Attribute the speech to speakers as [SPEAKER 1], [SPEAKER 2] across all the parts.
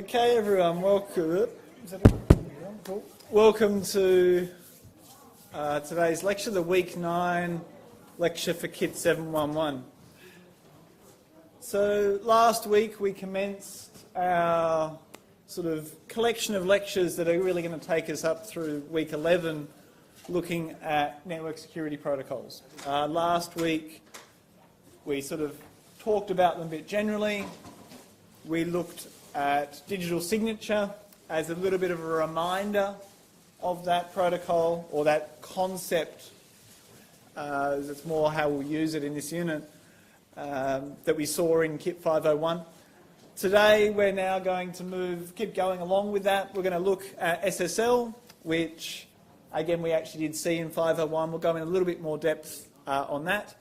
[SPEAKER 1] Okay, everyone, welcome. Cool. Welcome to today's lecture, the Week 9 lecture for Kit 711. So last week we commenced our sort of collection of lectures that are really going to take us up through Week 11, looking at network security protocols. Last week we sort of talked about them a bit generally. We looked at digital signature as a little bit of a reminder of that protocol or that concept. It's more how we'll use it in this unit that we saw in Kit 501. Today we're now going to keep going along with that. We're going to look at SSL, which again we actually did see in 501. We'll go in a little bit more depth on that.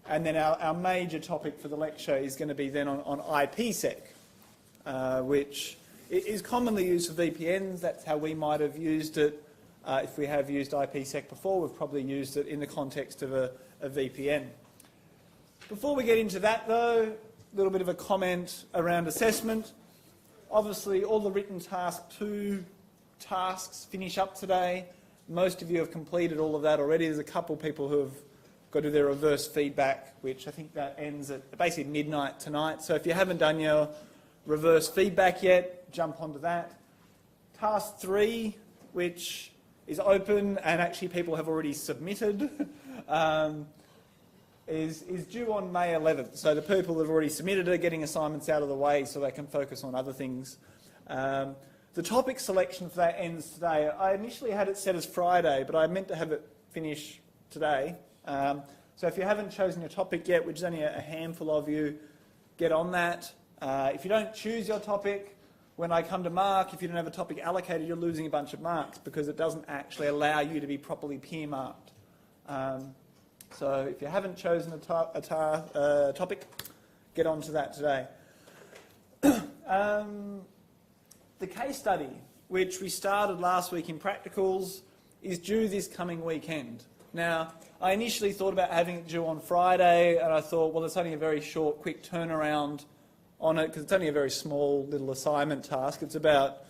[SPEAKER 1] And then our major topic for the lecture is going to be then on IPsec, which is commonly used for VPNs. That's how we might have used it. If we have used IPsec before, we've probably used it in the context of a VPN. Before we get into that, though, a little bit of a comment around assessment. Obviously, all the written task 2 tasks finish up today. Most of you have completed all of that already. There's a couple of people who have got to do their reverse feedback, which I think that ends at basically midnight tonight. So if you haven't done your reverse feedback yet, jump onto that. Task 3, which is open and actually people have already submitted, is due on May 11th. So the people that have already submitted are getting assignments out of the way so they can focus on other things. The topic selection for that ends today. I initially had it set as Friday, but I meant to have it finish today. So if you haven't chosen your topic yet, which is only a handful of you, get on that. If you don't choose your topic, when I come to mark, if you don't have a topic allocated, you're losing a bunch of marks because it doesn't actually allow you to be properly peer marked. So if you haven't chosen a topic, get on to that today. The case study, which we started last week in practicals, is due this coming weekend. Now, I initially thought about having it due on Friday, and I thought, well, it's only a very short, quick turnaround on it, because it's only a very small little assignment task. It's about,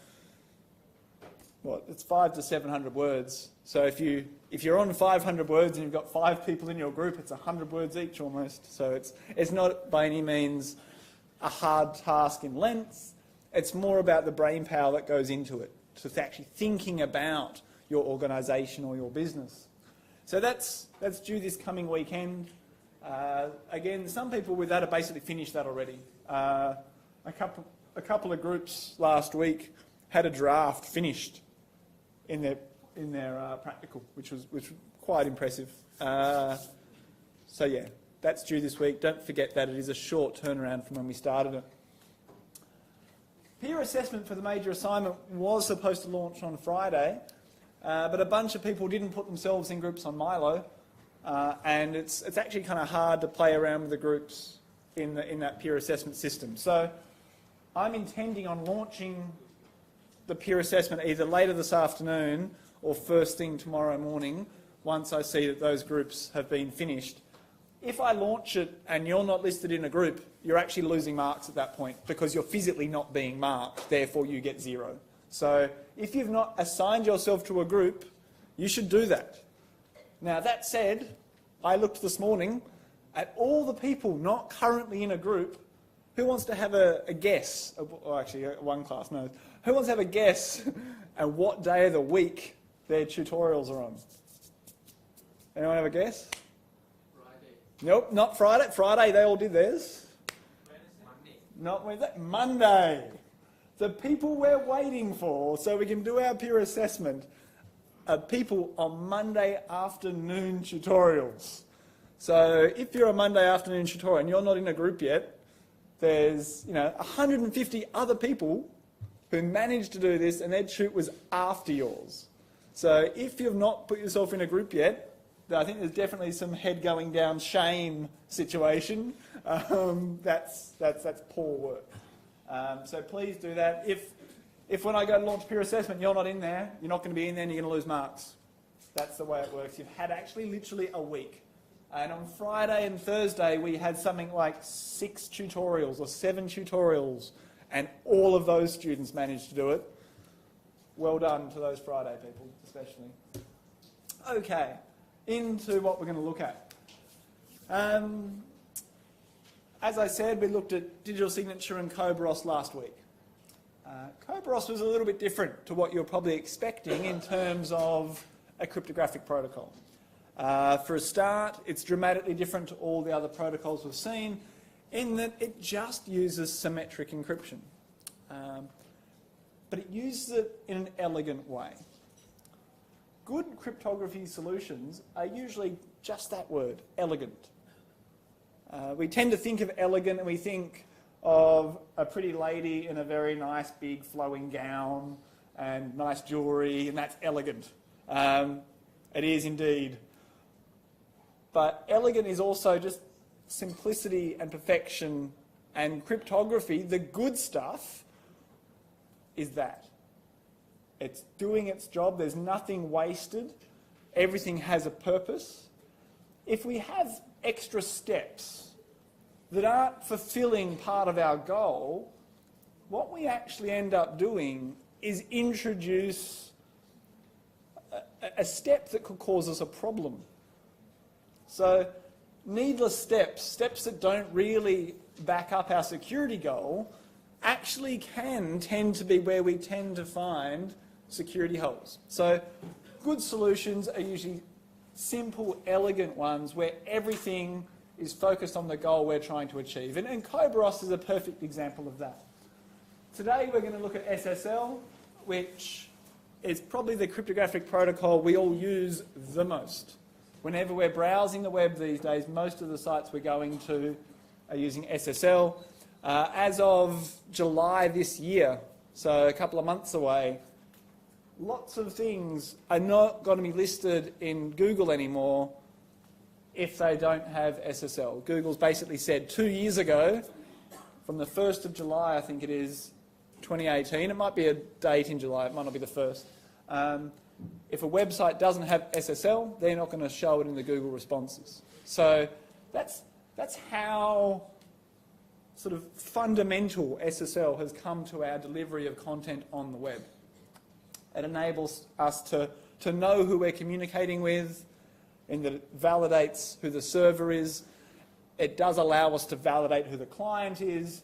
[SPEAKER 1] it's 500 to 700 words. So if you're on 500 words and you've got 5 people in your group, it's 100 words each almost. So it's not by any means a hard task in length. It's more about the brain power that goes into it, so it's actually thinking about your organisation or your business. So that's due this coming weekend. Again, some people with that have basically finished that already. A couple of groups last week had a draft finished in their practical, which was quite impressive. So yeah, that's due this week. Don't forget that it is a short turnaround from when we started it. Peer assessment for the major assignment was supposed to launch on Friday, but a bunch of people didn't put themselves in groups on Milo, and it's actually kind of hard to play around with the groups in that peer assessment system. So I'm intending on launching the peer assessment either later this afternoon or first thing tomorrow morning once I see that those groups have been finished. If I launch it and you're not listed in a group, you're actually losing marks at that point because you're physically not being marked, therefore you get 0. So if you've not assigned yourself to a group, you should do that. Now that said, I looked this morning at all the people not currently in a group. Who wants to have a guess? Or actually, one class knows. Who wants to have a guess at what day of the week their tutorials are on? Anyone have a guess?
[SPEAKER 2] Friday.
[SPEAKER 1] Nope, not Friday. Friday, they all did theirs.
[SPEAKER 2] Monday.
[SPEAKER 1] Not Wednesday. Monday. The people we're waiting for, so we can do our peer assessment, are people on Monday afternoon tutorials. So if you're a Monday afternoon tutorial and you're not in a group yet, there's 150 other people who managed to do this and their shoot was after yours. So if you've not put yourself in a group yet, I think there's definitely some head going down shame situation. That's poor work. So please do that. If when I go to launch peer assessment you're not in there, you're not going to be in there and you're going to lose marks. That's the way it works. You've had actually literally a week. And on Friday and Thursday we had something like 6 tutorials or 7 tutorials and all of those students managed to do it. Well done to those Friday people, especially. Okay, into what we're going to look at. As I said, we looked at digital signature and Kerberos last week. Kerberos was a little bit different to what you're probably expecting in terms of a cryptographic protocol. For a start, it's dramatically different to all the other protocols we've seen in that it just uses symmetric encryption. But it uses it in an elegant way. Good cryptography solutions are usually just that word, elegant. We tend to think of elegant and we think of a pretty lady in a very nice big flowing gown and nice jewellery, and that's elegant. It is indeed. But elegant is also just simplicity and perfection, and cryptography, the good stuff, is that. It's doing its job. There's nothing wasted. Everything has a purpose. If we have extra steps that aren't fulfilling part of our goal, what we actually end up doing is introduce a step that could cause us a problem. So needless steps that don't really back up our security goal, actually can tend to be where we tend to find security holes. So good solutions are usually simple, elegant ones where everything is focused on the goal we're trying to achieve. And Kerberos is a perfect example of that. Today we're going to look at SSL, which is probably the cryptographic protocol we all use the most. Whenever we're browsing the web these days, most of the sites we're going to are using SSL. As of July this year, so a couple of months away, lots of things are not going to be listed in Google anymore if they don't have SSL. Google's basically said 2 years ago, from the 1st of July, I think it is, 2018, it might be a date in July, it might not be the 1st. If a website doesn't have SSL, they're not going to show it in the Google responses. So that's how sort of fundamental SSL has come to our delivery of content on the web. It enables us to know who we're communicating with, in that it validates who the server is. It does allow us to validate who the client is,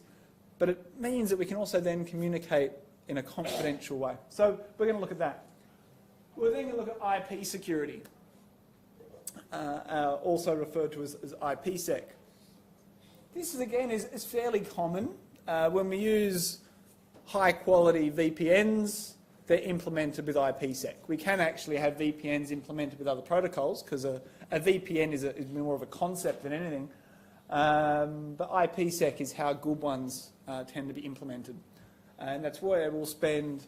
[SPEAKER 1] but it means that we can also then communicate in a confidential way. So we're going to look at that. We're then going to look at IP security, also referred to as IPsec. This is, again, is fairly common. When we use high-quality VPNs, they're implemented with IPsec. We can actually have VPNs implemented with other protocols because a VPN is more of a concept than anything. But IPsec is how good ones tend to be implemented. And that's where we'll spend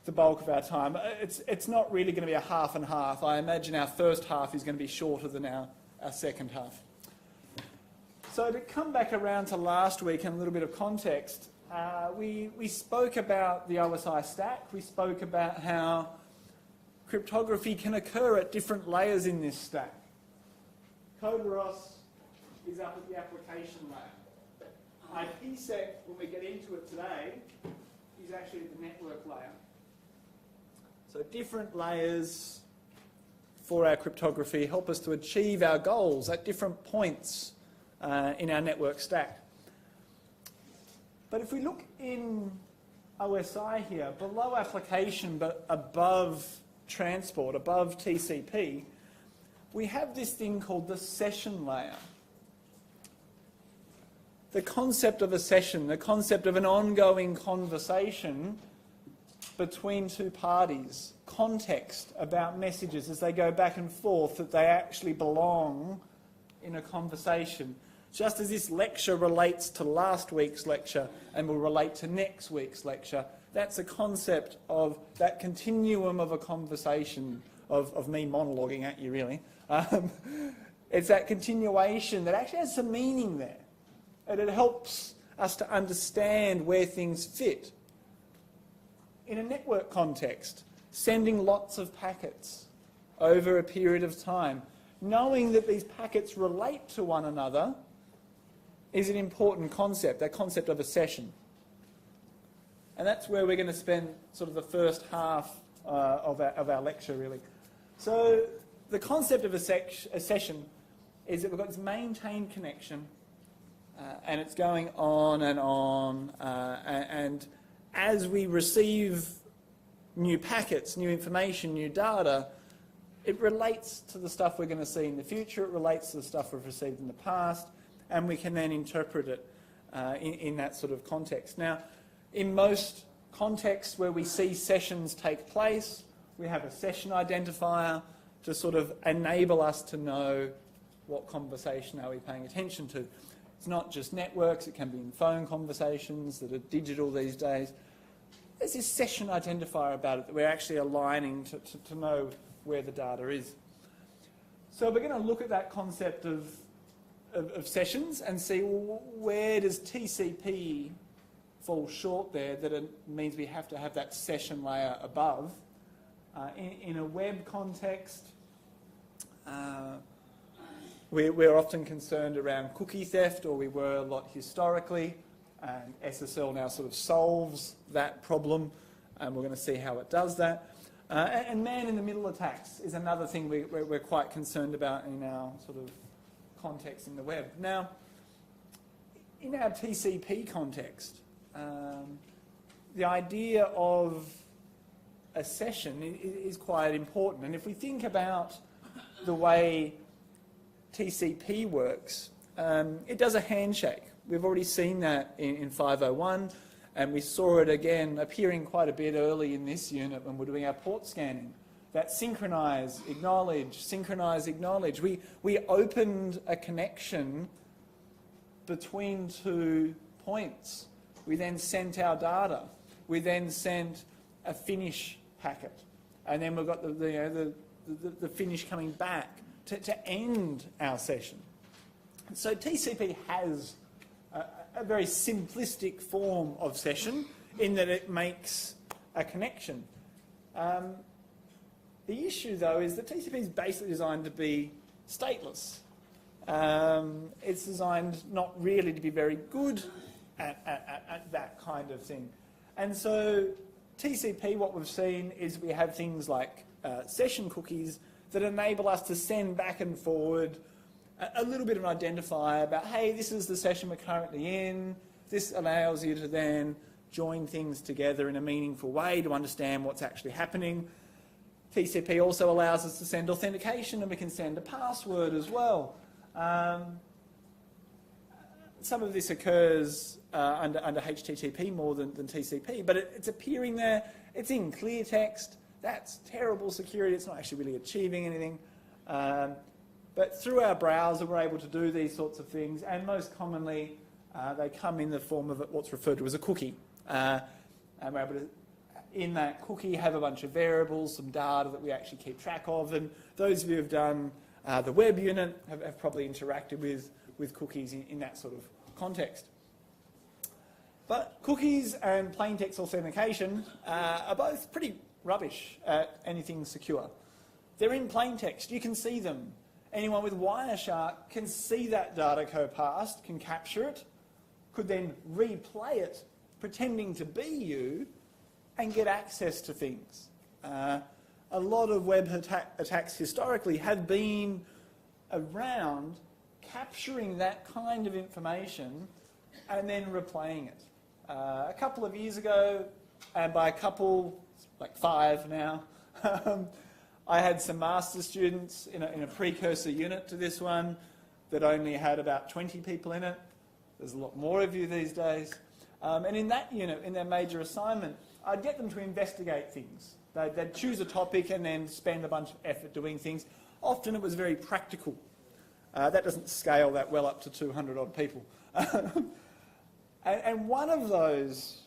[SPEAKER 1] the bulk of our time. It's not really going to be a half and half. I imagine our first half is going to be shorter than our second half. So to come back around to last week and a little bit of context, we spoke about the OSI stack. We spoke about how cryptography can occur at different layers in this stack. Kerberos is up at the application layer. IPsec, when we get into it today, is actually at the network layer. So different layers for our cryptography help us to achieve our goals at different points in our network stack. But if we look in OSI here, below application but above transport, above TCP, we have this thing called the session layer. The concept of a session, the concept of an ongoing conversation between two parties, context about messages as they go back and forth, that they actually belong in a conversation. Just as this lecture relates to last week's lecture and will relate to next week's lecture, that's a concept of that continuum of a conversation, of me monologuing at you really. It's that continuation that actually has some meaning there. And it helps us to understand where things fit. In a network context, sending lots of packets over a period of time, knowing that these packets relate to one another is an important concept, that concept of a session. And that's where we're going to spend sort of the first half of our lecture, really. So the concept of a session is that we've got this maintained connection, and it's going on, and as we receive new packets, new information, new data, it relates to the stuff we're going to see in the future, it relates to the stuff we've received in the past, and we can then interpret it in that sort of context. Now, in most contexts where we see sessions take place, we have a session identifier to sort of enable us to know what conversation are we paying attention to. It's not just networks, it can be in phone conversations that are digital these days. There's this session identifier about it that we're actually aligning to know where the data is. So we're going to look at that concept of sessions and see, well, where does TCP fall short there, that it means we have to have that session layer above. In a web context, we're often concerned around cookie theft, or we were a lot historically, and SSL now sort of solves that problem, and we're going to see how it does that. And man-in-the-middle attacks is another thing we're quite concerned about in our sort of context in the web. Now, in our TCP context, the idea of a session is quite important. And if we think about the way TCP works, it does a handshake. We've already seen that in 501, and we saw it again appearing quite a bit early in this unit when we're doing our port scanning. That synchronize, acknowledge. We opened a connection between two points. We then sent our data. We then sent a finish packet. And then we've got the finish coming back to end our session. So TCP has a very simplistic form of session in that it makes a connection. The issue, though, is that TCP is basically designed to be stateless. It's designed not really to be very good at that kind of thing. And so TCP, what we've seen is we have things like session cookies that enable us to send back and forward a little bit of an identifier about, hey, this is the session we're currently in. This allows you to then join things together in a meaningful way to understand what's actually happening. TCP also allows us to send authentication, and we can send a password as well. Some of this occurs under HTTP more than TCP, but it's appearing there. It's in clear text. That's terrible security. It's not actually really achieving anything. But through our browser, we're able to do these sorts of things, and most commonly, they come in the form of what's referred to as a cookie. And we're able to, in that cookie, have a bunch of variables, some data that we actually keep track of. And those of you who have done the web unit have probably interacted with cookies in that sort of context. But cookies and plain text authentication are both pretty rubbish at anything secure. They're in plain text. You can see them. Anyone with Wireshark can see that data co-passed, can capture it, could then replay it, pretending to be you, and get access to things. A lot of web attacks historically have been around capturing that kind of information and then replaying it. A couple of years ago, and by a couple, like 5 now, I had some master's students in a precursor unit to this one that only had about 20 people in it. There's a lot more of you these days. And in that unit, in their major assignment, I'd get them to investigate things. They'd choose a topic and then spend a bunch of effort doing things. Often it was very practical. That doesn't scale that well up to 200 odd people. And one of those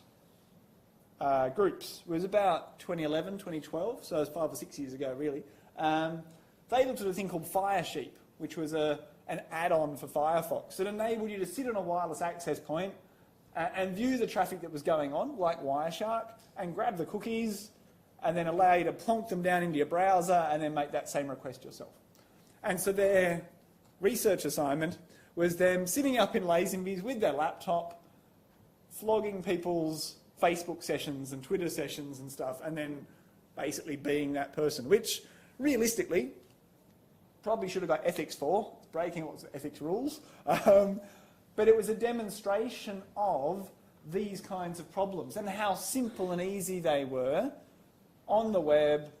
[SPEAKER 1] groups was about 2011, 2012, so it was 5 or 6 years ago really. They looked at a thing called Firesheep, which was an add-on for Firefox. It enabled you to sit on a wireless access point and view the traffic that was going on, like Wireshark, and grab the cookies, and then allow you to plonk them down into your browser and then make that same request yourself. And so their research assignment was them sitting up in Lazenby's with their laptop, flogging people's Facebook sessions and Twitter sessions and stuff, and then basically being that person, which realistically probably should have got ethics for. It's breaking lots of ethics rules. But it was a demonstration of these kinds of problems and how simple and easy they were on the web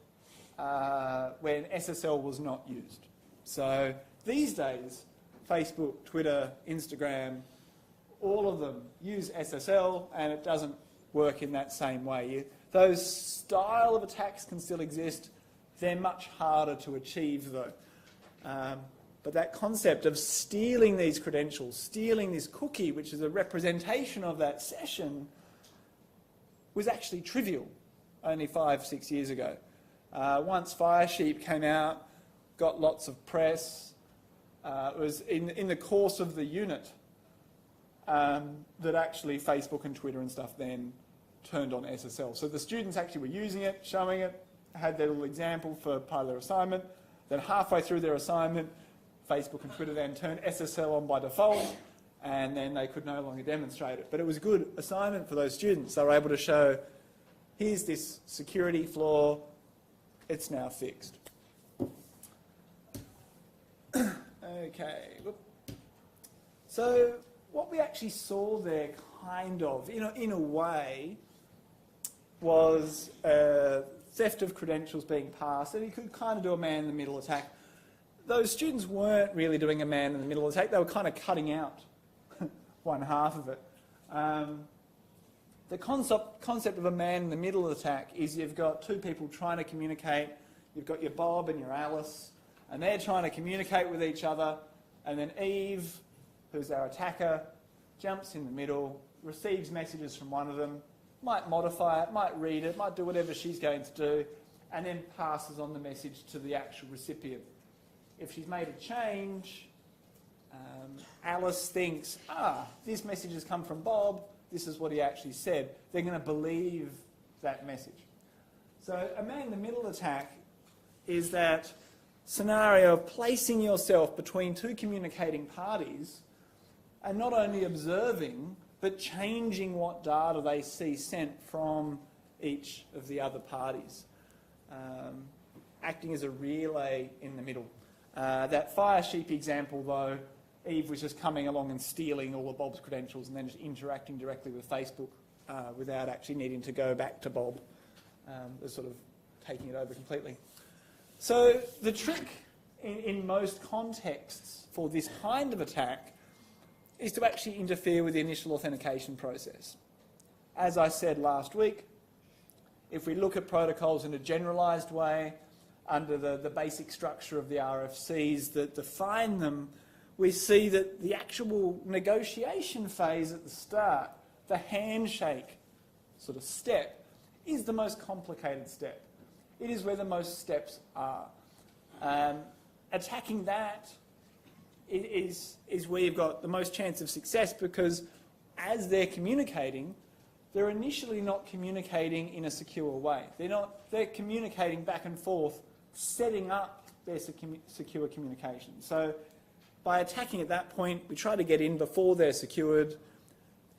[SPEAKER 1] when SSL was not used. So these days, Facebook, Twitter, Instagram, all of them use SSL, and it doesn't work in that same way. Those style of attacks can still exist. They're much harder to achieve, though. But that concept of stealing these credentials, stealing this cookie, which is a representation of that session, was actually trivial only 5, 6 years ago. Once Firesheep came out, got lots of press. It was in the course of the unit that actually Facebook and Twitter and stuff then turned on SSL. So the students actually were using it, showing it, had their little example for part of their assignment. Then halfway through their assignment, Facebook and Twitter then turned SSL on by default, and then they could no longer demonstrate it. But it was a good assignment for those students. They were able to show, here's this security flaw, it's now fixed. Okay. So what we actually saw there, kind of, in a way, was theft of credentials being passed, and you could kind of do a man-in-the-middle attack. Those students weren't really doing a man-in-the-middle attack. They were kind of cutting out one half of it. The concept of a man-in-the-middle attack is you've got two people trying to communicate. You've got your Bob and your Alice, and they're trying to communicate with each other, and then Eve, who's our attacker, jumps in the middle, receives messages from one of them, might modify it, might read it, might do whatever she's going to do, and then passes on the message to the actual recipient. If she's made a change, Alice thinks, this message has come from Bob, this is what he actually said. They're going to believe that message. So a man-in-the-middle attack is that scenario of placing yourself between two communicating parties and not only observing, but changing what data they see sent from each of the other parties. Acting as a relay in the middle. That Firesheep example, though, Eve was just coming along and stealing all of Bob's credentials and then just interacting directly with Facebook without actually needing to go back to Bob. Was sort of taking it over completely. So the trick in most contexts for this kind of attack is to actually interfere with the initial authentication process. As I said last week, if we look at protocols in a generalised way, under the basic structure of the RFCs that define them, we see that the actual negotiation phase at the start, the handshake sort of step, is the most complicated step. It is where the most steps are. Attacking that is where you've got the most chance of success, because as they're communicating, they're initially not communicating in a secure way. They're communicating back and forth, setting up their secure communication. So by attacking at that point, we try to get in before they're secured.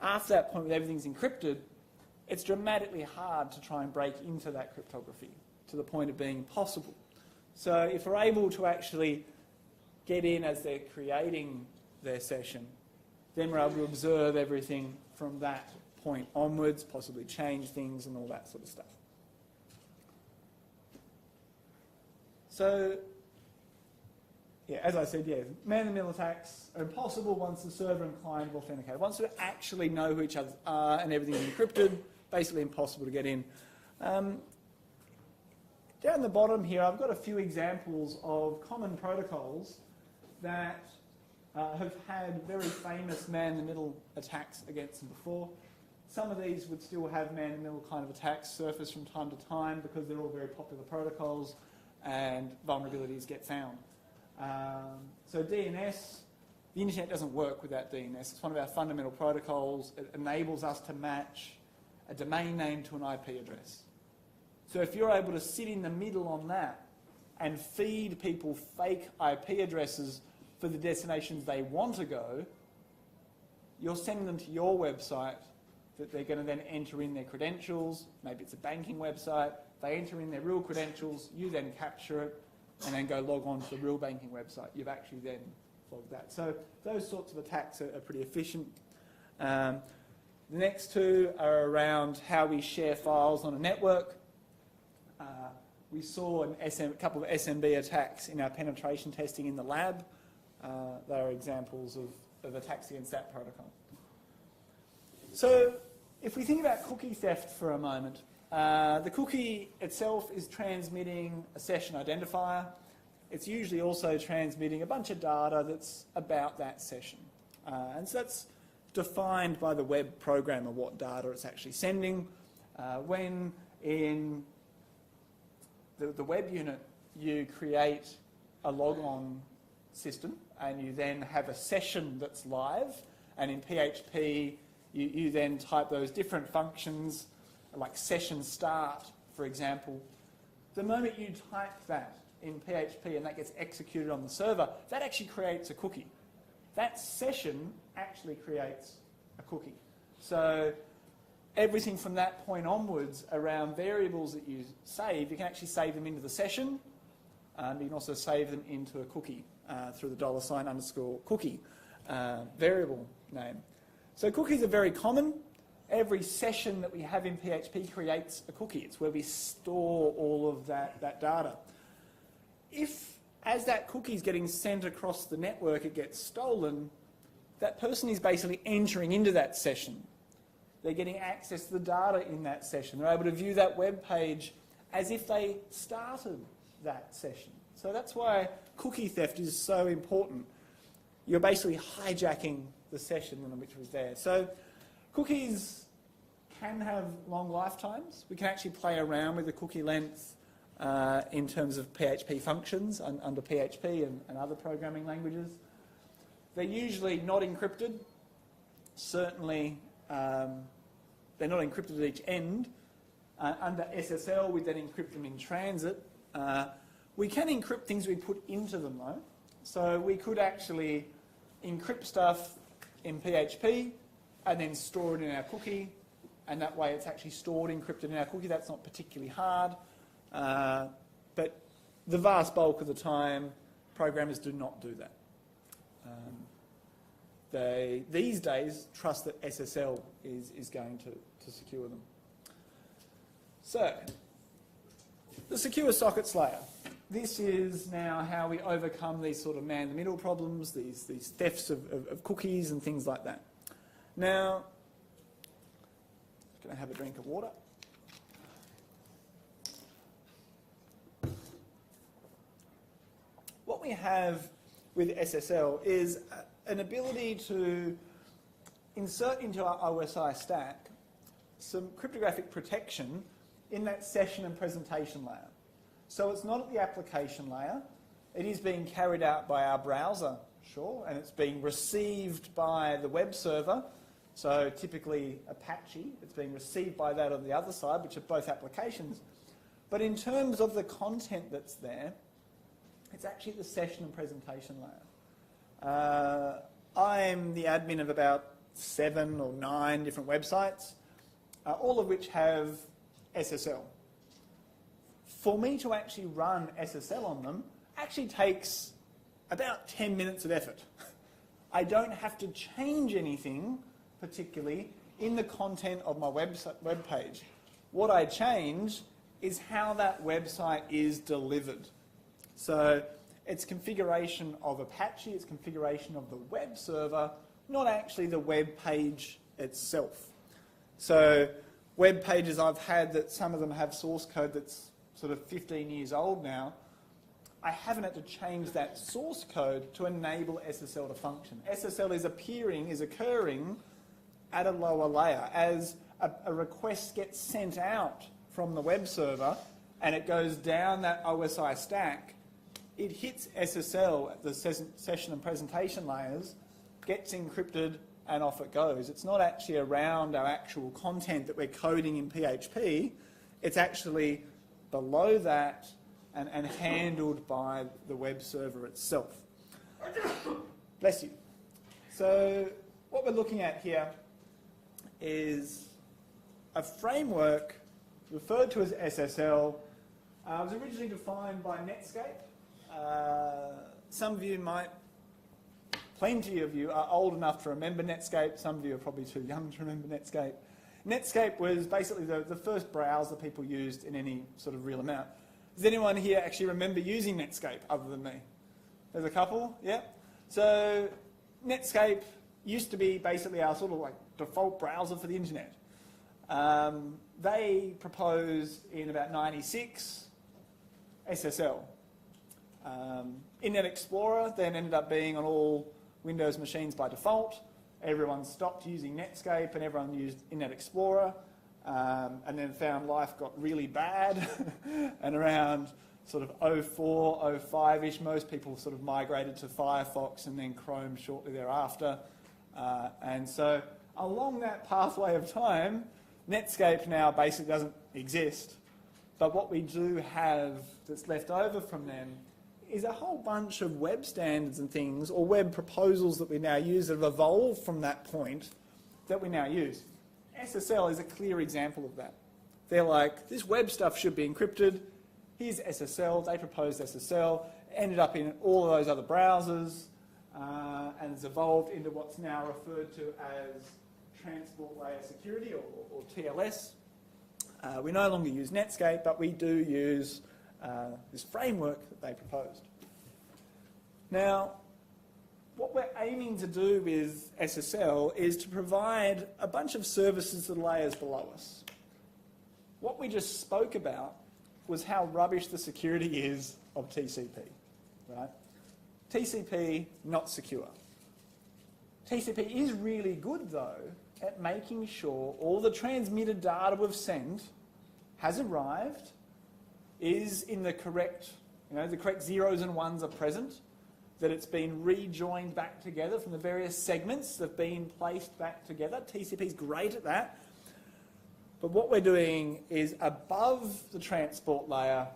[SPEAKER 1] After that point, when everything's encrypted, it's dramatically hard to try and break into that cryptography to the point of being impossible. So if we're able to actually get in as they're creating their session, then we're able to observe everything from that point onwards, possibly change things and all that sort of stuff. So, yeah, as I said, man-in-the-middle attacks are impossible once the server and client have authenticated. Once we actually know who each other are and everything's encrypted, basically impossible to get in. Down the bottom here, I've got a few examples of common protocols that have had very famous man-in-the-middle attacks against them before. Some of these would still have man-in-the-middle kind of attacks surface from time to time because they're all very popular protocols and vulnerabilities get found. So DNS, the internet doesn't work without DNS. It's one of our fundamental protocols. It enables us to match a domain name to an IP address. So if you're able to sit in the middle on that and feed people fake IP addresses for the destinations they want to go, you're sending them to your website, that they're going to then enter in their credentials. Maybe it's a banking website. They enter in their real credentials. You then capture it and then go log on to the real banking website. You've actually then logged that. So those sorts of attacks are pretty efficient. The next two are around how we share files on a network. We saw a couple of SMB attacks in our penetration testing in the lab. They are examples of attacks against that protocol. So if we think about cookie theft for a moment, the cookie itself is transmitting a session identifier. It's usually also transmitting a bunch of data that's about that session. And so that's defined by the web programmer what data it's actually sending. When in the web unit you create a logon system and you then have a session that's live, and in PHP you then type those different functions like session start, for example. The moment you type that in PHP and that gets executed on the server, that actually creates a cookie. That session actually creates a cookie. So everything from that point onwards around variables that you save, you can actually save them into the session. You can also save them into a cookie through the $_cookie variable name. So cookies are very common. Every session that we have in PHP creates a cookie. It's where we store all of that data. If, as that cookie is getting sent across the network, it gets stolen, that person is basically entering into that session. They're getting access to the data in that session. They're able to view that web page as if they started that session. So that's why cookie theft is so important. You're basically hijacking the session in which was there. So cookies can have long lifetimes. We can actually play around with the cookie length in terms of PHP functions under PHP and other programming languages. They're usually not encrypted. Certainly, they're not encrypted at each end. Under SSL, we then encrypt them in transit. We can encrypt things we put into them, though. So we could actually encrypt stuff in PHP and then store it in our cookie, and that way it's actually stored encrypted in our cookie. That's not particularly hard, but the vast bulk of the time, programmers do not do that. They, these days, trust that SSL is going to secure them. So, the secure sockets layer. This is now how we overcome these sort of man-in-the-middle problems, these thefts of cookies and things like that. Now, I'm going to have a drink of water. What we have with SSL is an ability to insert into our OSI stack some cryptographic protection in that session and presentation layer. So it's not at the application layer. It is being carried out by our browser, sure, and it's being received by the web server. So typically Apache, it's being received by that on the other side, which are both applications. But in terms of the content that's there, it's actually the session and presentation layer. I'm the admin of about 7 or 9 different websites, all of which have SSL. For me to actually run SSL on them actually takes about 10 minutes of effort. I don't have to change anything particularly in the content of my web page. What I change is how that website is delivered. So it's configuration of Apache, it's configuration of the web server, not actually the web page itself. So web pages I've had that some of them have source code that's sort of 15 years old now, I haven't had to change that source code to enable SSL to function. SSL is occurring at a lower layer. As a request gets sent out from the web server and it goes down that OSI stack, it hits SSL at the session and presentation layers, gets encrypted, and off it goes. It's not actually around our actual content that we're coding in PHP. It's actually below that and handled by the web server itself. Bless you. So what we're looking at here is a framework referred to as SSL. Was originally defined by Netscape. Some of you might, plenty of you are old enough to remember Netscape. Some of you are probably too young to remember Netscape. Netscape was basically the first browser people used in any sort of real amount. Does anyone here actually remember using Netscape other than me? There's a couple, yeah? So Netscape used to be basically our sort of like default browser for the internet. They proposed in about 96 SSL. Internet Explorer then ended up being on all Windows machines by default. Everyone stopped using Netscape and everyone used Internet Explorer, and then found life got really bad. And around sort of 04, 05-ish, most people sort of migrated to Firefox and then Chrome shortly thereafter. And so along that pathway of time, Netscape now basically doesn't exist. But what we do have that's left over from them is a whole bunch of web standards and things, or web proposals that we now use that have evolved from that point that we now use. SSL is a clear example of that. They're like, this web stuff should be encrypted. Here's SSL. They proposed SSL, ended up in all of those other browsers, and has evolved into what's now referred to as Transport Layer Security, or TLS. We no longer use Netscape, but we do use this framework that they proposed. Now, what we're aiming to do with SSL is to provide a bunch of services to the layers below us. What we just spoke about was how rubbish the security is of TCP, right? TCP, not secure. TCP is really good, though, at making sure all the transmitted data we've sent has arrived, is in the correct, the correct zeros and ones are present, that it's been rejoined back together from the various segments that have been placed back together. TCP is great at that. But what we're doing is above the transport layer,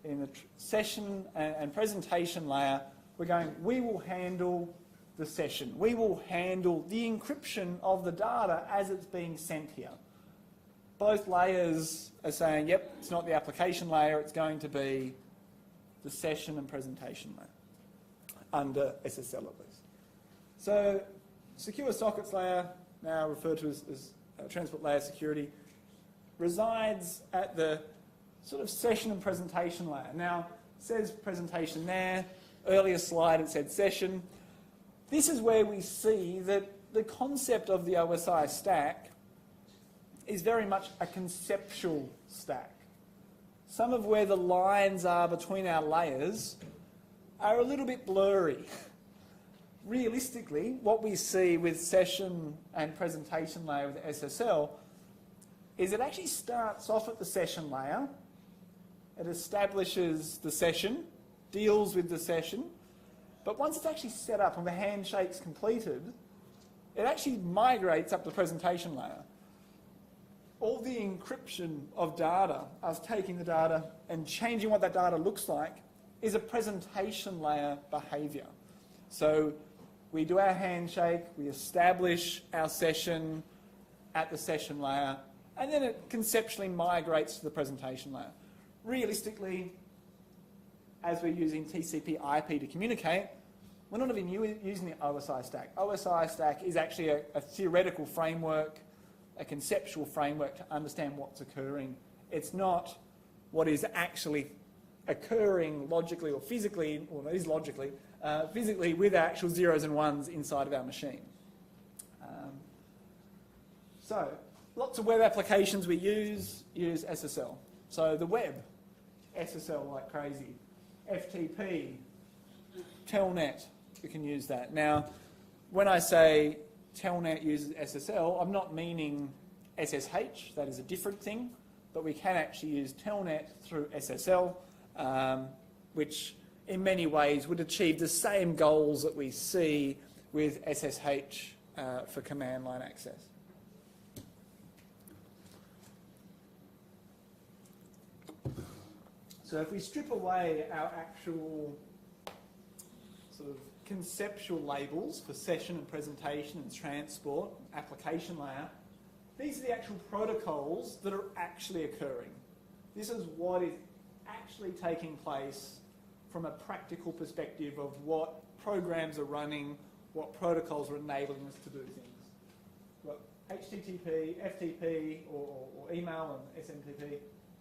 [SPEAKER 1] in the session and presentation layer, we're going, we will handle the session. We will handle the encryption of the data as it's being sent here. Both layers are saying, yep, it's not the application layer, it's going to be the session and presentation layer under SSL at least. So secure sockets layer, now referred to as transport layer security, resides at the sort of session and presentation layer. Now, it says presentation there. Earlier slide it said session. This is where we see that the concept of the OSI stack is very much a conceptual stack. Some of where the lines are between our layers are a little bit blurry. Realistically, what we see with session and presentation layer with SSL is it actually starts off at the session layer. It establishes the session, deals with the session, but once it's actually set up and the handshake's completed, it actually migrates up the presentation layer. All the encryption of data, us taking the data and changing what that data looks like, is a presentation layer behaviour. So we do our handshake, we establish our session at the session layer, and then it conceptually migrates to the presentation layer. Realistically, as we're using TCP IP to communicate, we're not even using the OSI stack. OSI stack is actually a theoretical framework, a conceptual framework to understand what's occurring. It's not what is actually occurring logically or physically, or it is logically, physically with actual zeros and ones inside of our machine. So, lots of web applications we use SSL. So the web, SSL like crazy. FTP, Telnet, we can use that. Now, when I say Telnet uses SSL, I'm not meaning SSH, that is a different thing, but we can actually use Telnet through SSL, which in many ways would achieve the same goals that we see with SSH for command line access. So if we strip away our actual sort of conceptual labels for session and presentation and transport, application layer, these are the actual protocols that are actually occurring. This is what is actually taking place from a practical perspective of what programs are running, what protocols are enabling us to do things. We've got HTTP, FTP, or email and SMTP,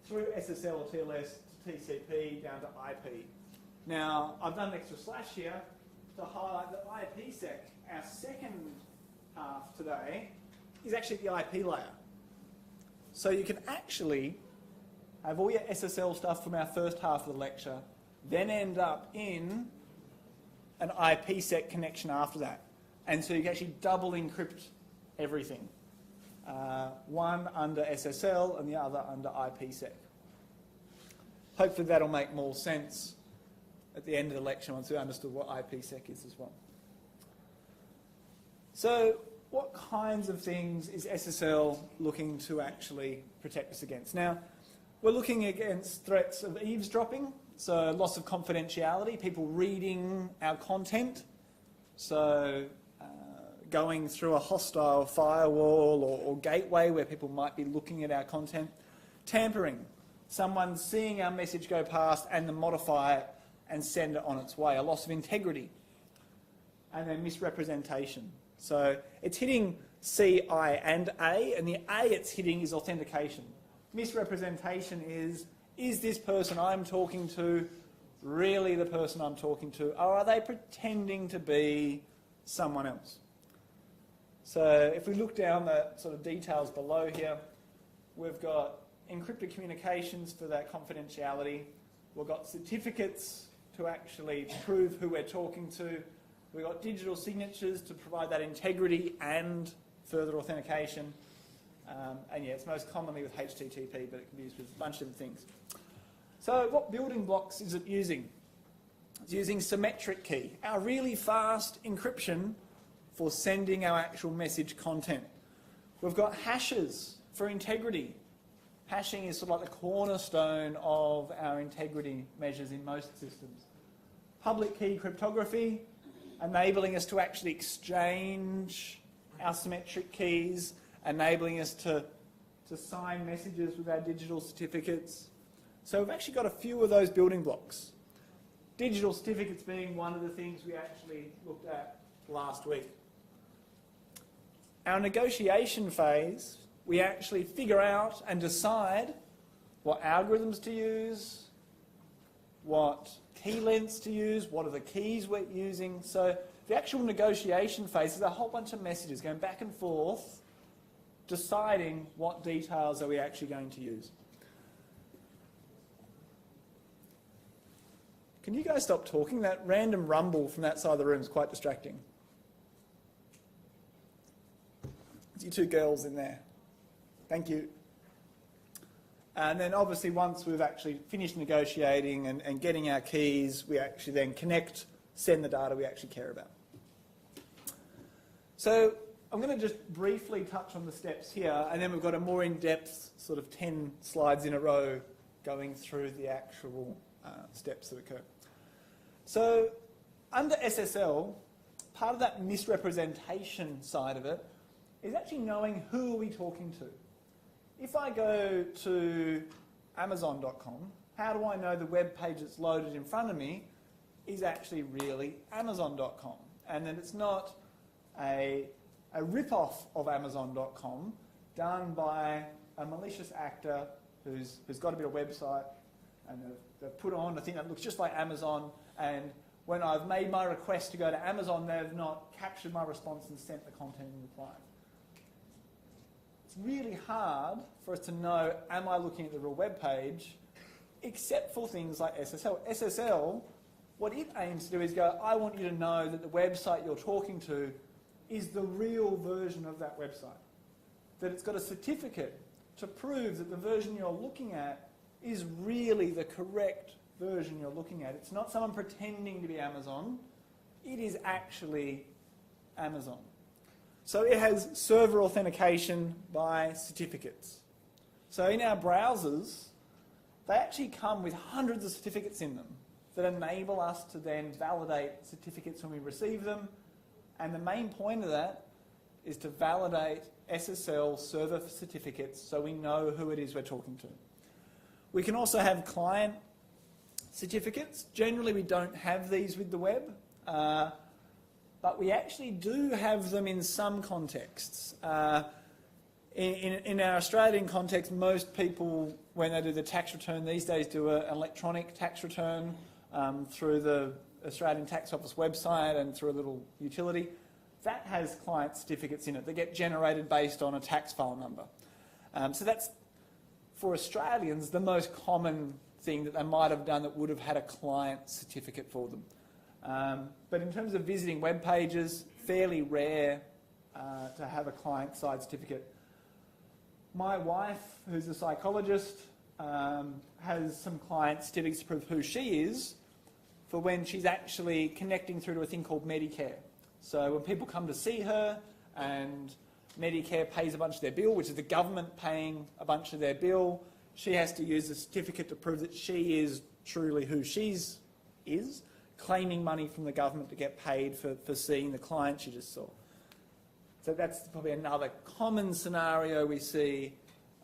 [SPEAKER 1] through SSL or TLS to TCP down to IP. Now, I've done an extra slash here to highlight that IPsec, our second half today, is actually the IP layer. So you can actually have all your SSL stuff from our first half of the lecture, then end up in an IPsec connection after that. And so you can actually double encrypt everything. One under SSL and the other under IPsec. Hopefully that'll make more sense at the end of the lecture once we understood what IPsec is as well. So what kinds of things is SSL looking to actually protect us against? Now, we're looking against threats of eavesdropping, so loss of confidentiality, people reading our content, so going through a hostile firewall or gateway where people might be looking at our content. Tampering, someone seeing our message go past and then modify it and send it on its way. A loss of integrity. And then misrepresentation. So it's hitting C, I, and A, and the A it's hitting is authentication. Misrepresentation is this person I'm talking to really the person I'm talking to, or are they pretending to be someone else? So if we look down the sort of details below here, we've got encrypted communications for that confidentiality. We've got certificates to actually prove who we're talking to. We've got digital signatures to provide that integrity and further authentication. And yeah, it's most commonly with HTTP, but it can be used with a bunch of different things. So what building blocks is it using? It's using symmetric key, our really fast encryption for sending our actual message content. We've got hashes for integrity. Hashing is sort of like the cornerstone of our integrity measures in most systems. Public key cryptography, enabling us to actually exchange our symmetric keys, enabling us to sign messages with our digital certificates. So we've actually got a few of those building blocks. Digital certificates being one of the things we actually looked at last week. Our negotiation phase, we actually figure out and decide what algorithms to use, what key lengths to use, what are the keys we're using. So the actual negotiation phase is a whole bunch of messages going back and forth, deciding what details are we actually going to use. Can you guys stop talking? That random rumble from that side of the room is quite distracting. It's you two girls in there. Thank you. And then obviously once we've actually finished negotiating and getting our keys, we actually then connect, send the data we actually care about. So I'm going to just briefly touch on the steps here, and then we've got a more in-depth sort of 10 slides in a row going through the actual steps that occur. So under SSL, part of that misrepresentation side of it is actually knowing who are we talking to. If I go to Amazon.com, how do I know the web page that's loaded in front of me is actually really Amazon.com, and that it's not a rip-off of Amazon.com done by a malicious actor who's got a bit of website and they've put on a thing that looks just like Amazon, and when I've made my request to go to Amazon, they've not captured my response and sent the content in reply. It's really hard for us to know, am I looking at the real web page, except for things like SSL. SSL, what it aims to do is go, I want you to know that the website you're talking to is the real version of that website. That it's got a certificate to prove that the version you're looking at is really the correct version you're looking at. It's not someone pretending to be Amazon. It is actually Amazon. So it has server authentication by certificates. So in our browsers, they actually come with hundreds of certificates in them that enable us to then validate certificates when we receive them. And the main point of that is to validate SSL server certificates so we know who it is we're talking to. We can also have client certificates. Generally, we don't have these with the web, but we actually do have them in some contexts. In our Australian context, most people, when they do the tax return these days, do an electronic tax return through the Australian Tax Office website and through a little utility. That has client certificates in it. They get generated based on a tax file number. So that's, for Australians, the most common thing that they might have done that would have had a client certificate for them. But in terms of visiting web pages, fairly rare to have a client-side certificate. My wife, who's a psychologist, has some client certificates to prove who she is for when she's actually connecting through to a thing called Medicare. So when people come to see her and Medicare pays a bunch of their bill, which is the government paying a bunch of their bill, she has to use a certificate to prove that she is truly who she is, claiming money from the government to get paid for seeing the client she just saw. So that's probably another common scenario we see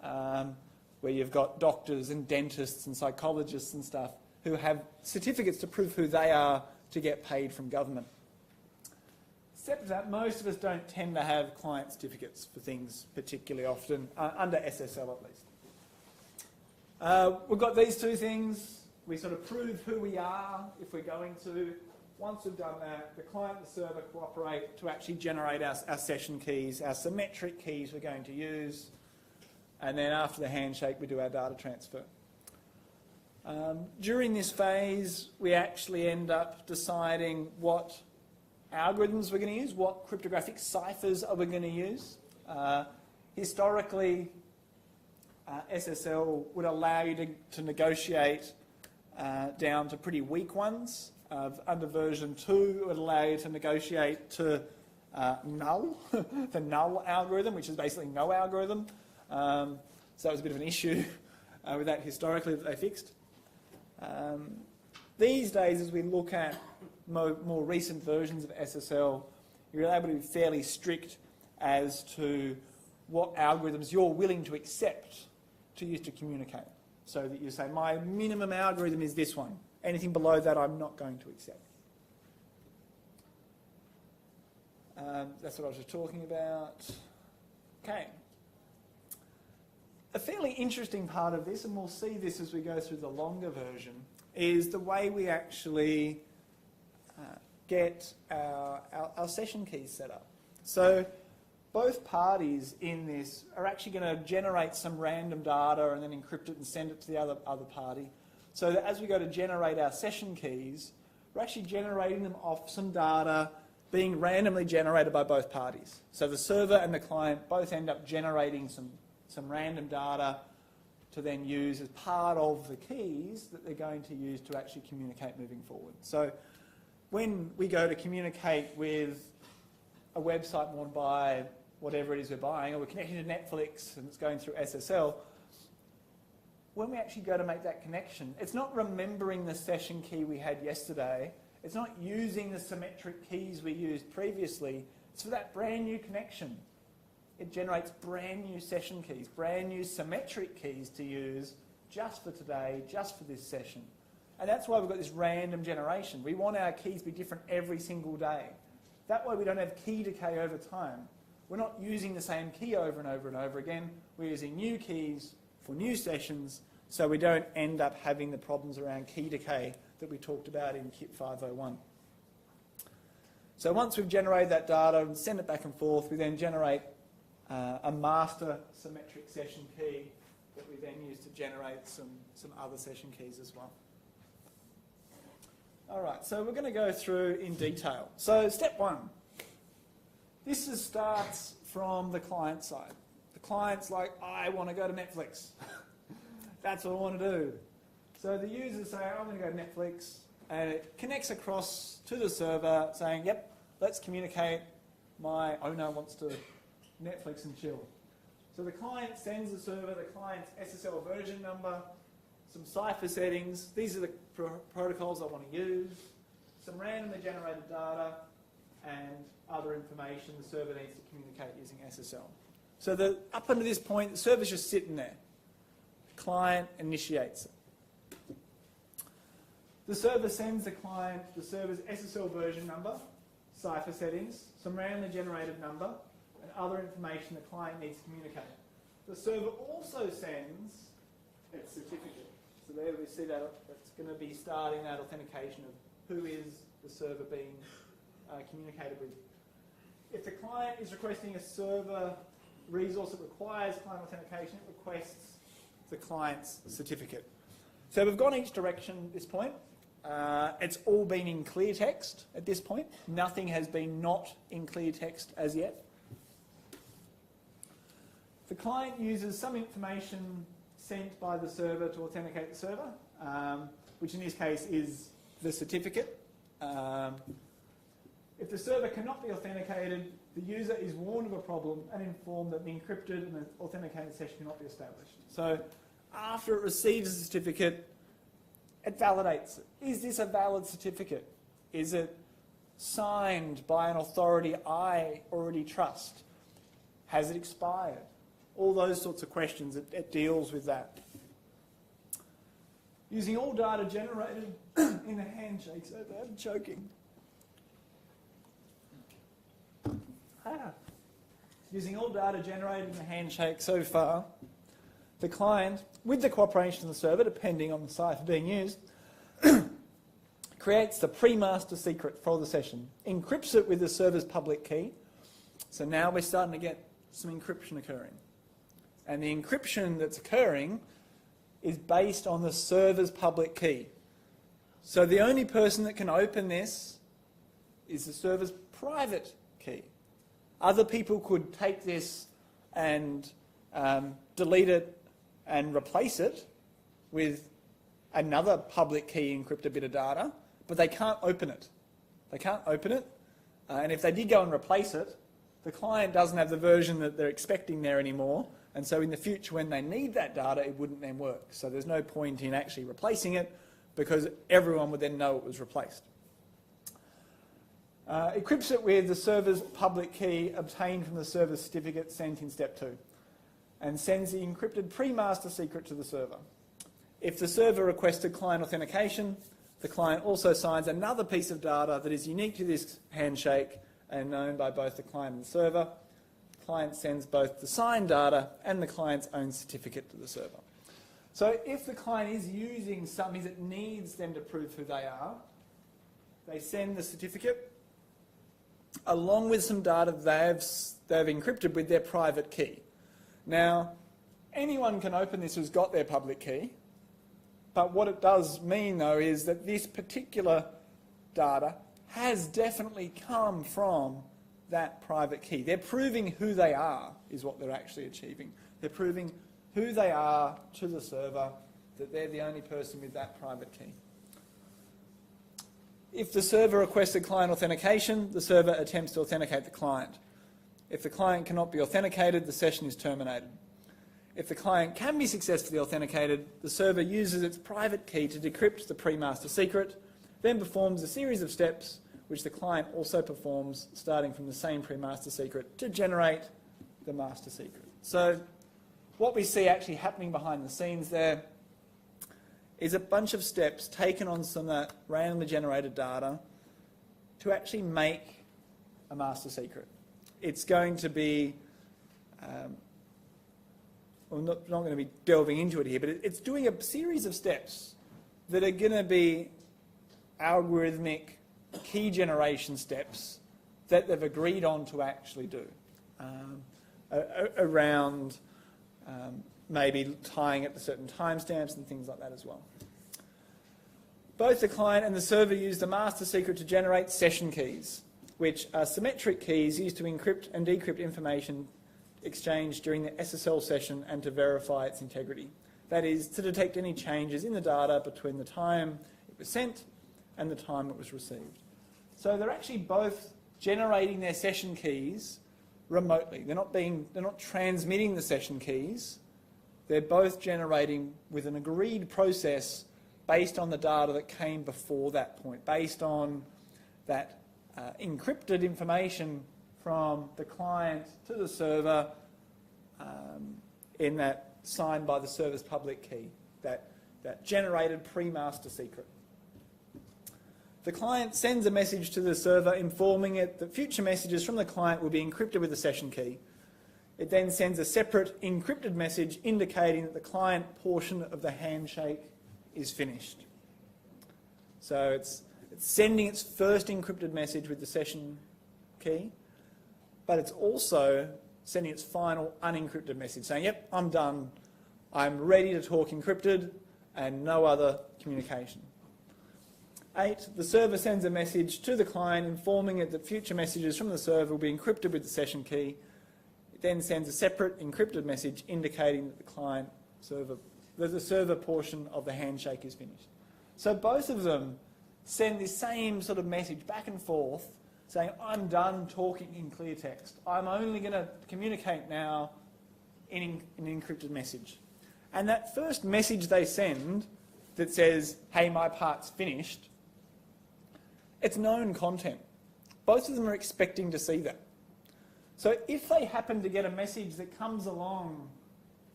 [SPEAKER 1] where you've got doctors and dentists and psychologists and stuff who have certificates to prove who they are to get paid from government. Except for that, most of us don't tend to have client certificates for things particularly often, under SSL at least. We've got these two things. We sort of prove who we are if we're going to. Once we've done that, the client and the server cooperate to actually generate our session keys, our symmetric keys we're going to use. And then after the handshake, we do our data transfer. During this phase, we actually end up deciding what algorithms we're going to use, what cryptographic ciphers are we going to use. Historically, SSL would allow you to negotiate down to pretty weak ones. Under version 2, it would allow you to negotiate to null, the null algorithm, which is basically no algorithm. So that was a bit of an issue with that historically that they fixed. These days, as we look at more recent versions of SSL, you're able to be fairly strict as to what algorithms you're willing to accept to use to communicate. So that you say, my minimum algorithm is this one. Anything below that, I'm not going to accept. That's what I was just talking about. Okay. A fairly interesting part of this, and we'll see this as we go through the longer version, is the way we actually get our session keys set up. So both parties in this are actually going to generate some random data and then encrypt it and send it to the other party. So that as we go to generate our session keys, we're actually generating them off some data being randomly generated by both parties. So the server and the client both end up generating some random data to then use as part of the keys that they're going to use to actually communicate moving forward. So when we go to communicate with a website we want to buy whatever it is we're buying, or we're connecting to Netflix and it's going through SSL, when we actually go to make that connection, it's not remembering the session key we had yesterday, it's not using the symmetric keys we used previously, it's for that brand new connection. It generates brand new session keys, brand new symmetric keys to use just for today, just for this session. And that's why we've got this random generation. We want our keys to be different every single day. That way we don't have key decay over time. We're not using the same key over and over and over again. We're using new keys for new sessions so we don't end up having the problems around key decay that we talked about in Kit 501. So once we've generated that data and send it back and forth, we then generate a master symmetric session key that we then use to generate some other session keys as well. All right, so we're going to go through in detail. So step 1. This starts from the client side. The client's like, I want to go to Netflix. That's what I want to do. So the users say, I'm going to go to Netflix, and it connects across to the server saying, yep, let's communicate. My owner wants to Netflix and chill. So the client sends the server the client's SSL version number, some cipher settings. These are the protocols I want to use, some randomly generated data, and other information the server needs to communicate using SSL. So up until this point, the server's just sitting there. The client initiates it. The server sends the client the server's SSL version number, cipher settings, some randomly generated number, and other information the client needs to communicate. The server also sends its certificate. So there we see that it's going to be starting that authentication of who is the server being communicated with. If the client is requesting a server resource that requires client authentication, it requests the client's certificate. So we've gone each direction at this point. It's all been in clear text at this point. Nothing has been not in clear text as yet. The client uses some information sent by the server to authenticate the server, which in this case is the certificate. If the server cannot be authenticated, the user is warned of a problem and informed that the encrypted and authenticated session cannot be established. So after it receives the certificate, it validates it. Is this a valid certificate? Is it signed by an authority I already trust? Has it expired? All those sorts of questions, it deals with that. Using all data generated in the handshake, so I'm choking. Using all data generated in the handshake so far, the client, with the cooperation of the server, depending on the cipher being used, creates the pre-master secret for the session, encrypts it with the server's public key. So now we're starting to get some encryption occurring. And the encryption that's occurring is based on the server's public key. So the only person that can open this is the server's private key. Other people could take this and delete it and replace it with another public key encrypted bit of data, but they can't open it. They can't open it, and if they did go and replace it, the client doesn't have the version that they're expecting there anymore, and so in the future when they need that data, it wouldn't then work. So there's no point in actually replacing it because everyone would then know it was replaced. Encrypts it with the server's public key obtained from the server's certificate sent in step 2 and sends the encrypted pre-master secret to the server. If the server requested client authentication, the client also signs another piece of data that is unique to this handshake and known by both the client and the server. The client sends both the signed data and the client's own certificate to the server. So if the client is using something that needs them to prove who they are, they send the certificate along with some data they've encrypted with their private key. Now, anyone can open this who's got their public key, but what it does mean, though, is that this particular data has definitely come from that private key. They're proving who they are, is what they're actually achieving. They're proving who they are to the server, that they're the only person with that private key. If the server requested client authentication, the server attempts to authenticate the client. If the client cannot be authenticated, the session is terminated. If the client can be successfully authenticated, the server uses its private key to decrypt the pre-master secret, then performs a series of steps which the client also performs, starting from the same pre-master secret, to generate the master secret. So what we see actually happening behind the scenes there is a bunch of steps taken on some of that randomly generated data to actually make a master secret. It's going to be, well, not going to be delving into it here, but it's doing a series of steps that are going to be algorithmic key generation steps that they've agreed on to actually do around maybe tying it to certain timestamps and things like that as well. Both the client and the server use the master secret to generate session keys, which are symmetric keys used to encrypt and decrypt information exchanged during the SSL session and to verify its integrity. That is, to detect any changes in the data between the time it was sent and the time it was received. So they're actually both generating their session keys remotely. They're not transmitting the session keys. They're both generating with an agreed process based on the data that came before that point, based on that encrypted information from the client to the server in that signed by the server's public key, that generated pre-master secret. The client sends a message to the server informing it that future messages from the client will be encrypted with the session key. It then sends a separate encrypted message indicating that the client portion of the handshake is finished. So it's sending its first encrypted message with the session key, but it's also sending its final unencrypted message saying, yep, I'm done. I'm ready to talk encrypted and no other communication. 8, the server sends a message to the client informing it that future messages from the server will be encrypted with the session key. It then sends a separate encrypted message indicating that the server portion of the handshake is finished. So both of them send this same sort of message back and forth saying, I'm done talking in clear text. I'm only going to communicate now in an encrypted message. And that first message they send that says, hey, my part's finished, it's known content. Both of them are expecting to see that. So if they happen to get a message that comes along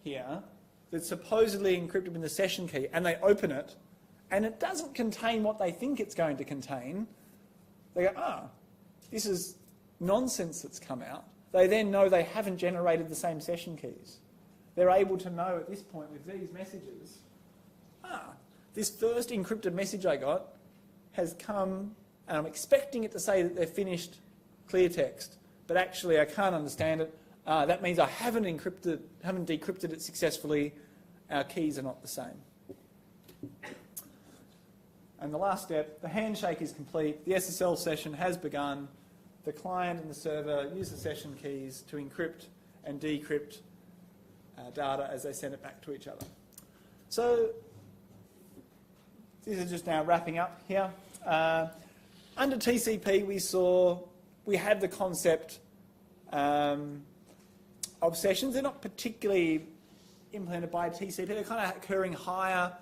[SPEAKER 1] here that's supposedly encrypted in the session key and they open it and it doesn't contain what they think it's going to contain, they go, this is nonsense that's come out. They then know they haven't generated the same session keys. They're able to know at this point with these messages, this first encrypted message I got has come and I'm expecting it to say that they're finished clear text, but actually I can't understand it. That means I haven't decrypted it successfully. Our keys are not the same. And the last step, the handshake is complete. The SSL session has begun. The client and the server use the session keys to encrypt and decrypt data as they send it back to each other. So this is just now wrapping up here. Under TCP, we had the concept of sessions. They're not particularly implemented by TCP. They're kind of occurring higher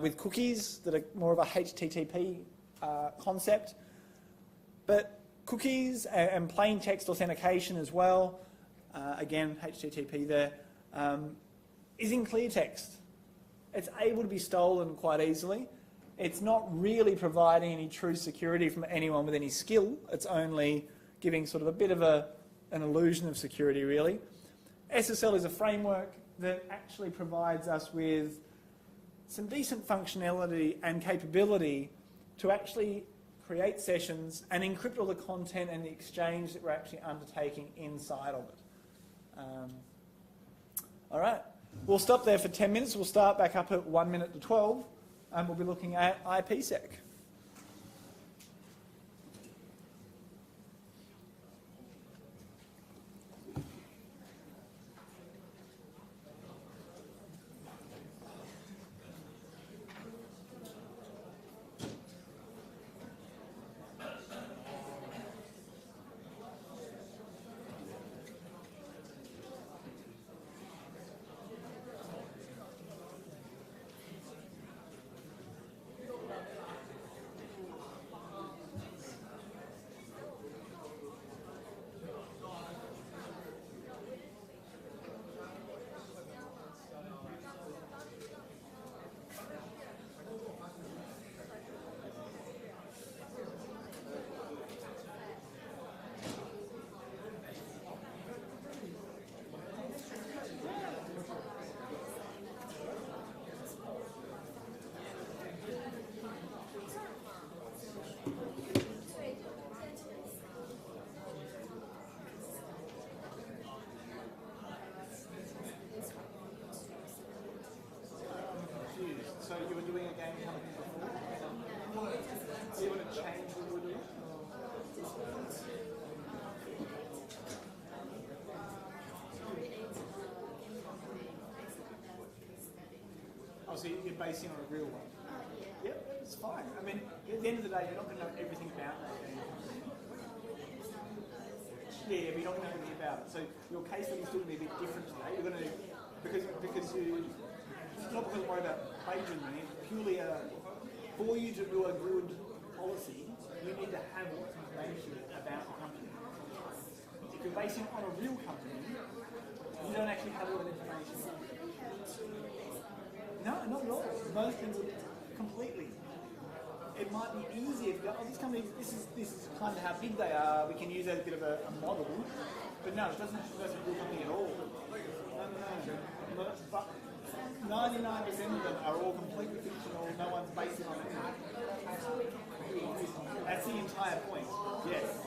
[SPEAKER 1] with cookies that are more of a HTTP concept. But cookies and plain text authentication as well, again, HTTP there, is in clear text. It's able to be stolen quite easily. It's not really providing any true security from anyone with any skill. It's only giving sort of a bit of an illusion of security, really. SSL is a framework that actually provides us with some decent functionality and capability to actually create sessions and encrypt all the content and the exchange that we're actually undertaking inside of it. All right, we'll stop there for 10 minutes. We'll start back up at 1 minute to 12, and we'll be looking at IPsec. So you were doing a game company before? Do you want to change what you were doing? Oh, so you're basing on a real one? Yep, it's fine. I mean, at the end of the day, you're not going to know everything about that game company. Yeah, but you're not going to know everything about it. So your case study is still going to be a bit different today. You're going to, because you, not because worry about plagiarism, it's purely for you to do a good policy, you need to have information about the company. If you're basing it on a real company, you don't actually have a lot of information. No, not at all. Most things are completely. It might be easier to go, oh, this company, this is kind of how big they are, we can use that as a bit of a model. But no, it doesn't have to be a real company at all. No. But 99% of them are all completely fictional, no one's basing on it. That's the entire point. Yes.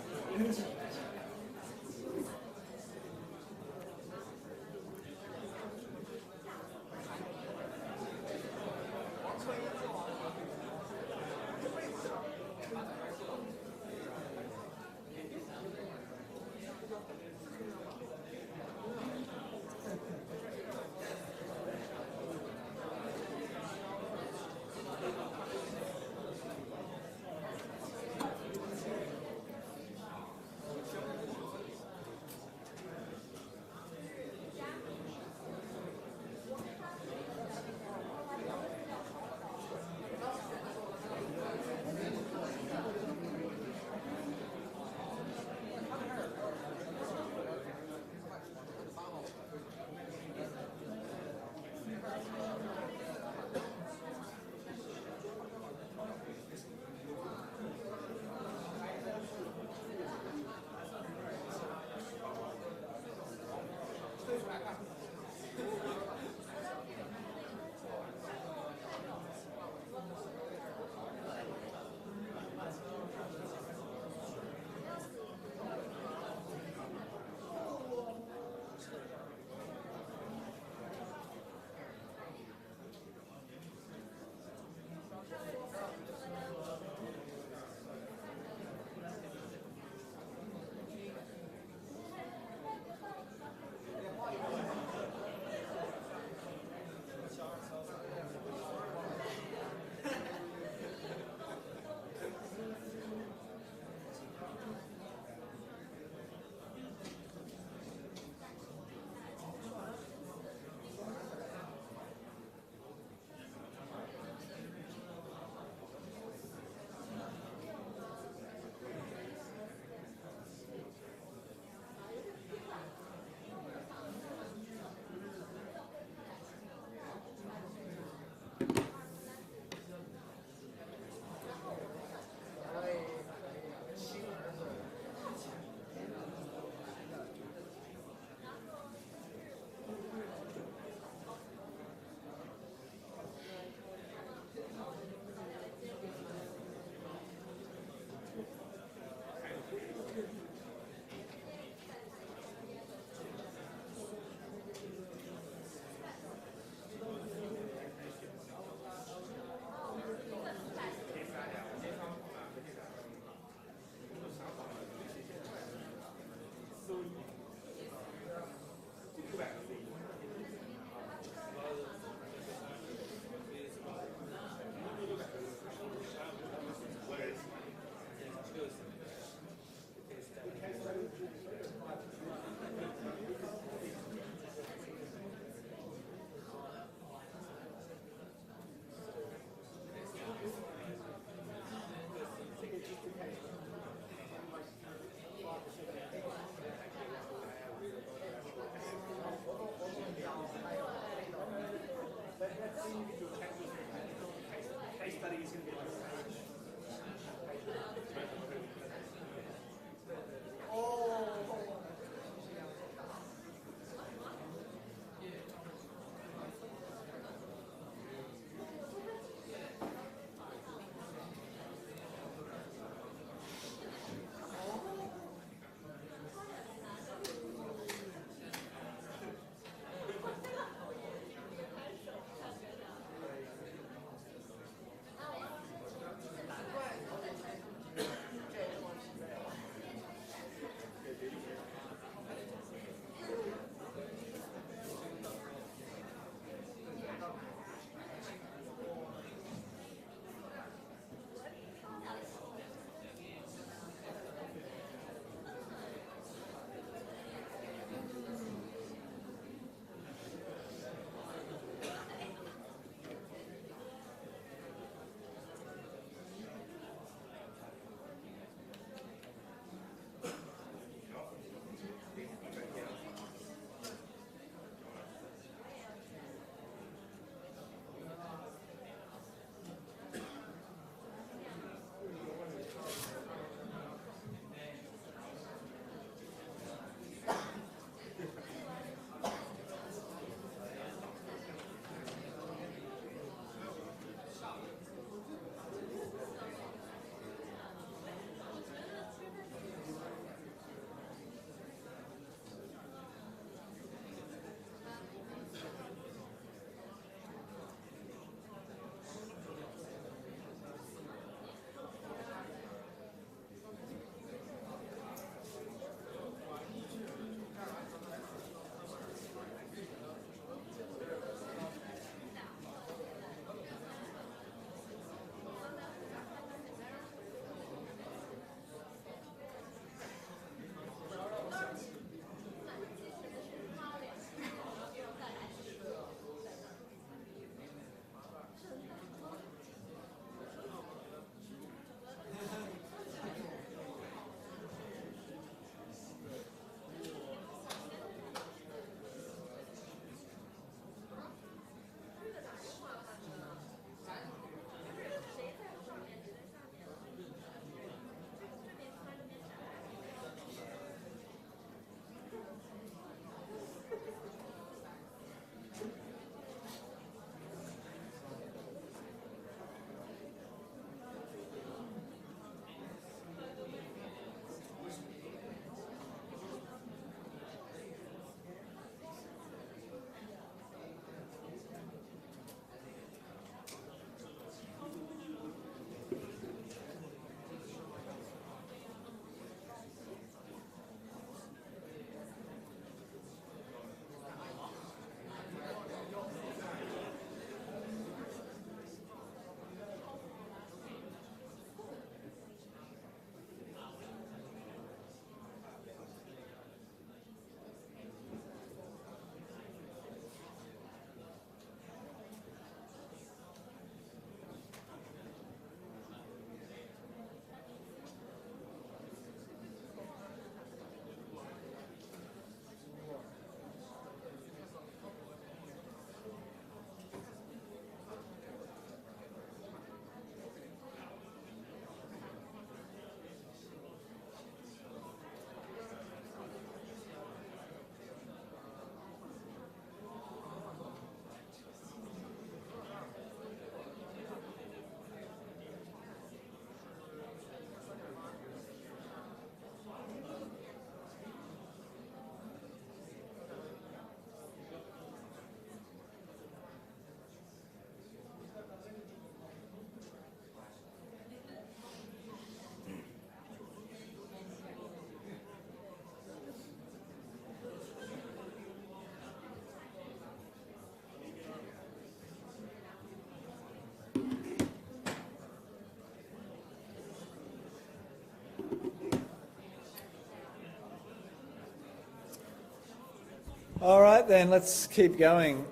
[SPEAKER 1] All right then, let's keep going.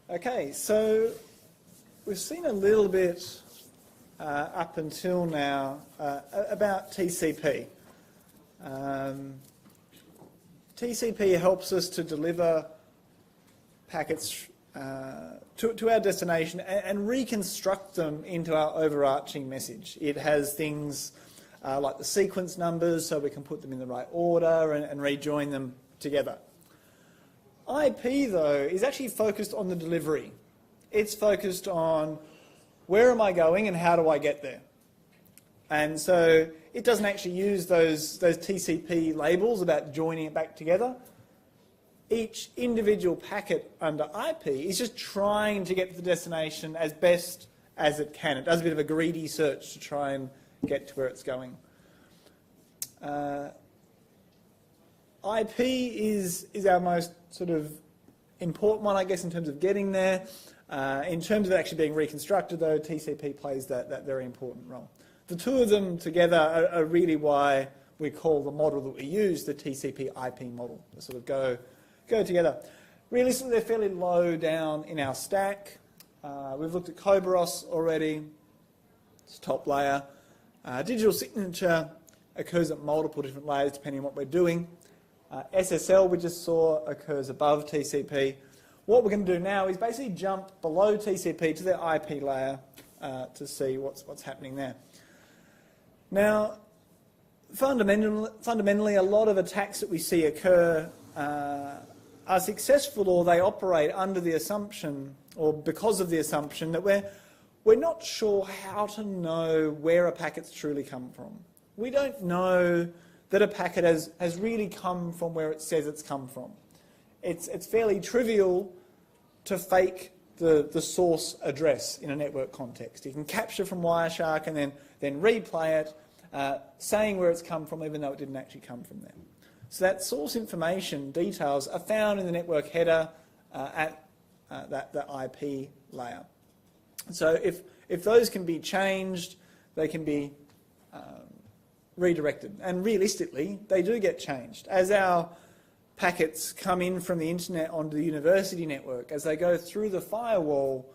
[SPEAKER 1] Okay, so we've seen a little bit up until now about TCP. TCP helps us to deliver packets to our destination and reconstruct them into our overarching message. It has things like the sequence numbers, so we can put them in the right order and rejoin them together. IP, though, is actually focused on the delivery. It's focused on where am I going and how do I get there. And so it doesn't actually use those TCP labels about joining it back together. Each individual packet under IP is just trying to get to the destination as best as it can. It does a bit of a greedy search to try and get to where it's going. IP is our most sort of important one, I guess, in terms of getting there. In terms of actually being reconstructed, though, TCP plays that very important role. The two of them together are really why we call the model that we use the TCP IP model. They sort of go together. Realistically, they're fairly low down in our stack. We've looked at Kerberos already. It's top layer. Digital signature occurs at multiple different layers depending on what we're doing. SSL, we just saw, occurs above TCP. What we're going to do now is basically jump below TCP to the IP layer to see what's happening there. Now, fundamentally, a lot of attacks that we see occur are successful, or they operate under the assumption, or because of the assumption, that we're not sure how to know where a packet's truly come from. We don't know that a packet has really come from where it says it's come from. It's fairly trivial to fake the source address in a network context. You can capture from Wireshark and then replay it, saying where it's come from even though it didn't actually come from there. So that source information details are found in the network header at the IP layer. So if those can be changed, they can be redirected. And realistically, they do get changed. As our packets come in from the internet onto the university network, as they go through the firewall,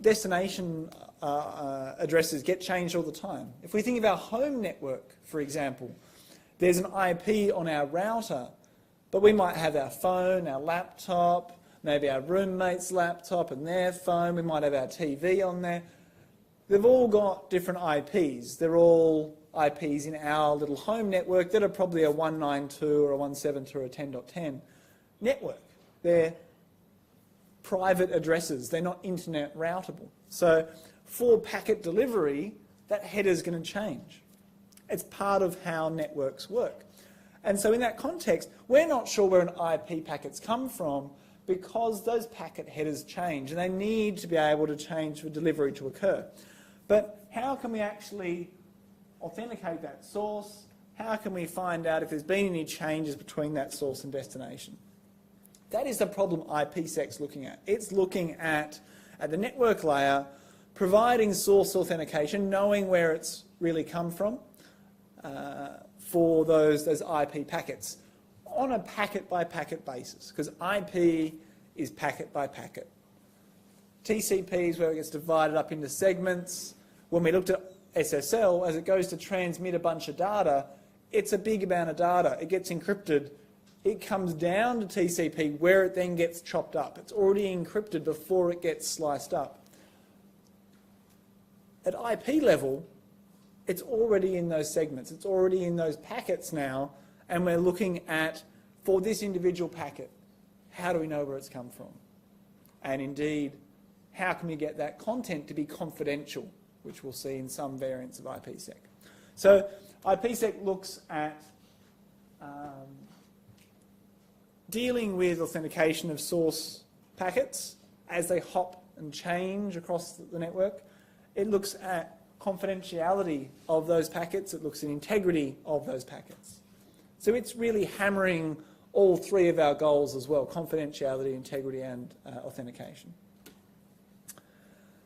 [SPEAKER 1] destination addresses get changed all the time. If we think of our home network, for example, there's an IP on our router, but we might have our phone, our laptop, maybe our roommate's laptop and their phone, we might have our TV on there. They've all got different IPs. They're all IPs in our little home network that are probably a 192 or a 172 or a 10.10 network. They're private addresses. They're not internet routable. So for packet delivery, that header is going to change. It's part of how networks work. And so in that context, we're not sure where an IP packet's come from because those packet headers change and they need to be able to change for delivery to occur. But how can we actually authenticate that source? How can we find out if there's been any changes between that source and destination? That is the problem IPsec's looking at. It's looking at the network layer, providing source authentication, knowing where it's really come from for those IP packets on a packet-by-packet basis, because IP is packet by packet. TCP is where it gets divided up into segments. When we looked at SSL, as it goes to transmit a bunch of data, it's a big amount of data. It gets encrypted. It comes down to TCP where it then gets chopped up. It's already encrypted before it gets sliced up. At IP level, it's already in those segments. It's already in those packets now, and we're looking at, for this individual packet, how do we know where it's come from? And indeed, how can we get that content to be confidential, which we'll see in some variants of IPsec. So IPsec looks at dealing with authentication of source packets as they hop and change across the network. It looks at confidentiality of those packets. It looks at integrity of those packets. So it's really hammering all three of our goals as well: confidentiality, integrity, and authentication.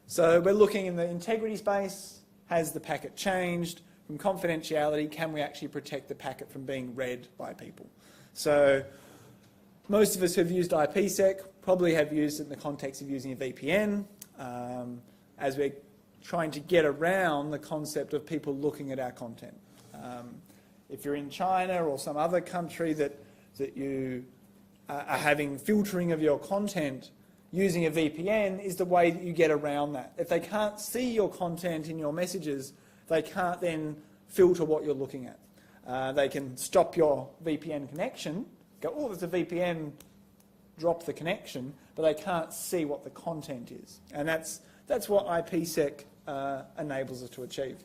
[SPEAKER 1] So we're looking in the integrity space. Has the packet changed? from confidentiality, can we actually protect the packet from being read by people? So most of us who've used IPsec probably have used it in the context of using a VPN, as we're trying to get around the concept of people looking at our content. If you're in China or some other country that you are having filtering of your content, using a VPN is the way that you get around that. If they can't see your content in your messages, they can't then filter what you're looking at. They can stop your VPN connection, go, oh, there's a VPN, drop the connection, but they can't see what the content is. And that's what IPsec enables us to achieve.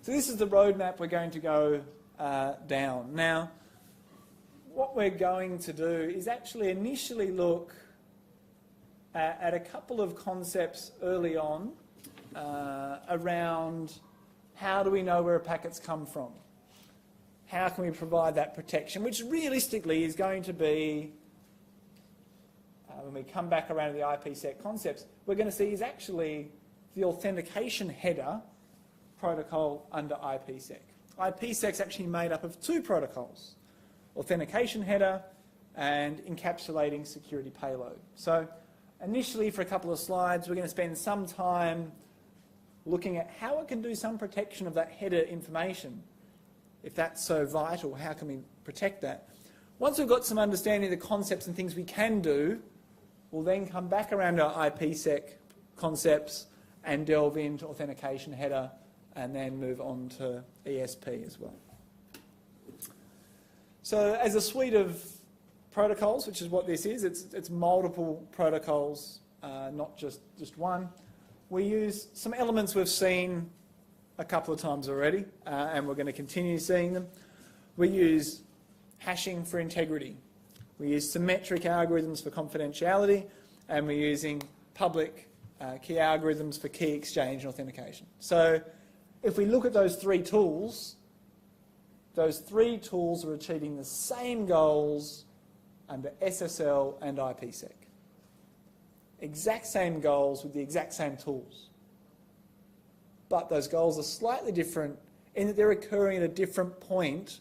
[SPEAKER 1] So this is the roadmap we're going to go down. Now, what we're going to do is actually initially look at a couple of concepts early on around how do we know where packets come from? How can we provide that protection? Which realistically is going to be, when we come back around to the IPsec concepts, we're going to see is actually the authentication header protocol under IPsec. IPsec is actually made up of two protocols, authentication header and encapsulating security payload. So initially, for a couple of slides, we're going to spend some time looking at how it can do some protection of that header information. If that's so vital, how can we protect that? Once we've got some understanding of the concepts and things we can do, we'll then come back around our IPsec concepts and delve into authentication header and then move on to ESP as well. So as a suite of protocols, which is what this is, it's multiple protocols, not just one. We use some elements we've seen a couple of times already, and we're going to continue seeing them. We use hashing for integrity. We use symmetric algorithms for confidentiality, and we're using public key algorithms for key exchange and authentication. So if we look at those three tools are achieving the same goals under SSL and IPsec. Exact same goals with the exact same tools. But those goals are slightly different in that they're occurring at a different point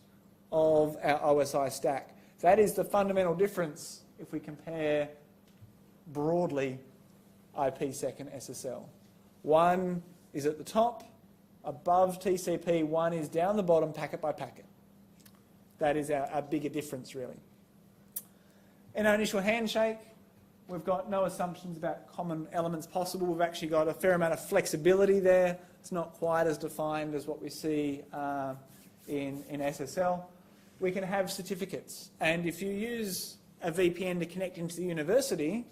[SPEAKER 1] of our OSI stack. That is the fundamental difference if we compare broadly IPsec and SSL. One is at the top, above TCP, one is down the bottom, packet by packet. That is our bigger difference, really. In our initial handshake, we've got no assumptions about common elements possible. We've actually got a fair amount of flexibility there. It's not quite as defined as what we see in SSL. We can have certificates. And if you use a VPN to connect into the university,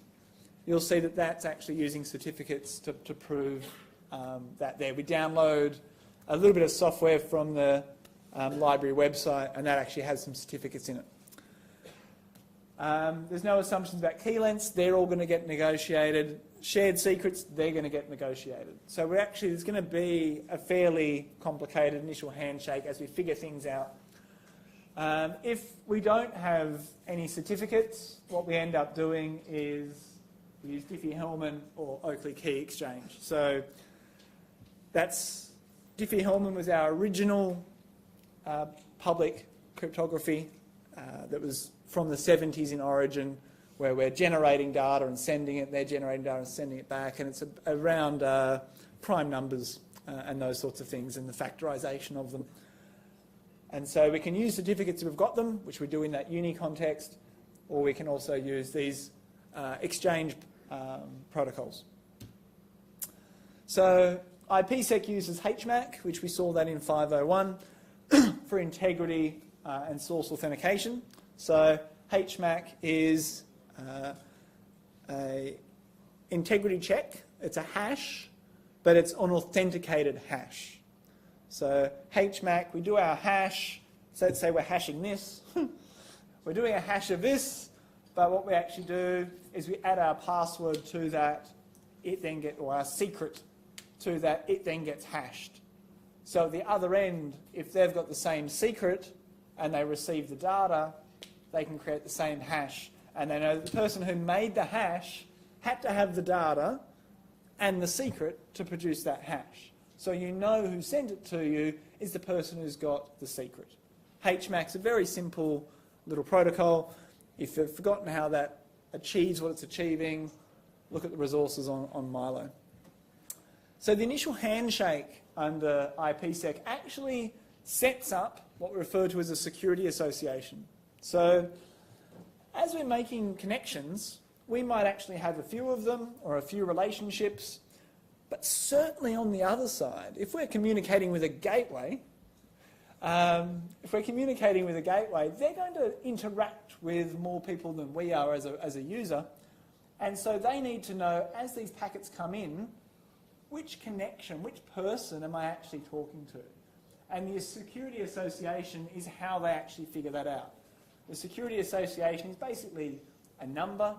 [SPEAKER 1] you'll see that that's actually using certificates to prove that there. We download a little bit of software from the library website, and that actually has some certificates in it. There's no assumptions about key lengths. They're all going to get negotiated. Shared secrets, they're going to get negotiated. So there's going to be a fairly complicated initial handshake as we figure things out. If we don't have any certificates, what we end up doing is we use Diffie-Hellman or Oakley key exchange. So Diffie-Hellman was our original public cryptography that was from the 70s in origin, where we're generating data and sending it, they're generating data and sending it back, and it's around prime numbers and those sorts of things and the factorisation of them. And so we can use certificates if we've got them, which we do in that uni context, or we can also use these exchange protocols. So IPsec uses HMAC, which we saw that in 501, for integrity and source authentication. So HMAC is a integrity check. It's a hash, but it's an authenticated hash. So HMAC, we do our hash. So let's say we're hashing this. We're doing a hash of this, but what we actually do is we add our password to that, or our secret to that, it then gets hashed. So at the other end, if they've got the same secret and they receive the data, they can create the same hash. And they know the person who made the hash had to have the data and the secret to produce that hash. so you know who sent it to you is the person who's got the secret. HMAC's a very simple little protocol. If you've forgotten how that achieves what it's achieving, look at the resources on Milo. So the initial handshake under IPsec actually sets up what we refer to as a security association. So as we're making connections, we might actually have a few of them or a few relationships, but certainly on the other side, if we're communicating with a gateway, they're going to interact with more people than we are as a user. And so they need to know, as these packets come in, which connection, which person am I actually talking to? And the security association is how they actually figure that out. The security association is basically a number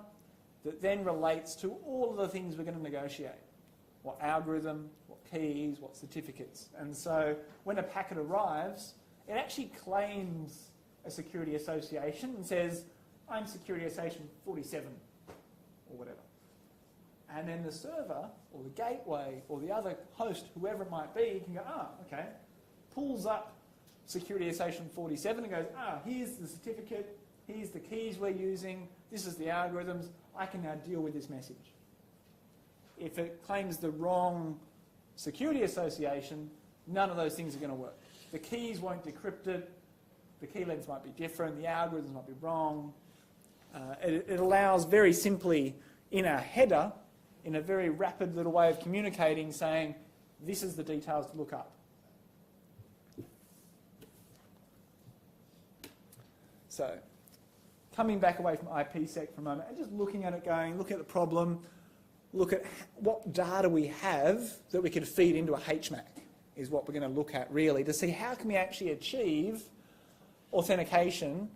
[SPEAKER 1] that then relates to all of the things we're going to negotiate. What algorithm, what keys, what certificates. And so when a packet arrives, it actually claims a security association and says, I'm security association 47 or whatever. And then the server or the gateway or the other host, whoever it might be, can go, okay, pulls up security association 47 and goes, here's the certificate, here's the keys we're using, this is the algorithms, I can now deal with this message. If it claims the wrong security association, none of those things are going to work. The keys won't decrypt it, the key lengths might be different, the algorithms might be wrong. It allows very simply in a header, in a very rapid little way of communicating, saying, this is the details to look up. So, coming back away from IPsec for a moment and just looking at it going, look at the problem, look at what data we have that we could feed into a HMAC is what we're going to look at really to see how can we actually achieve authentication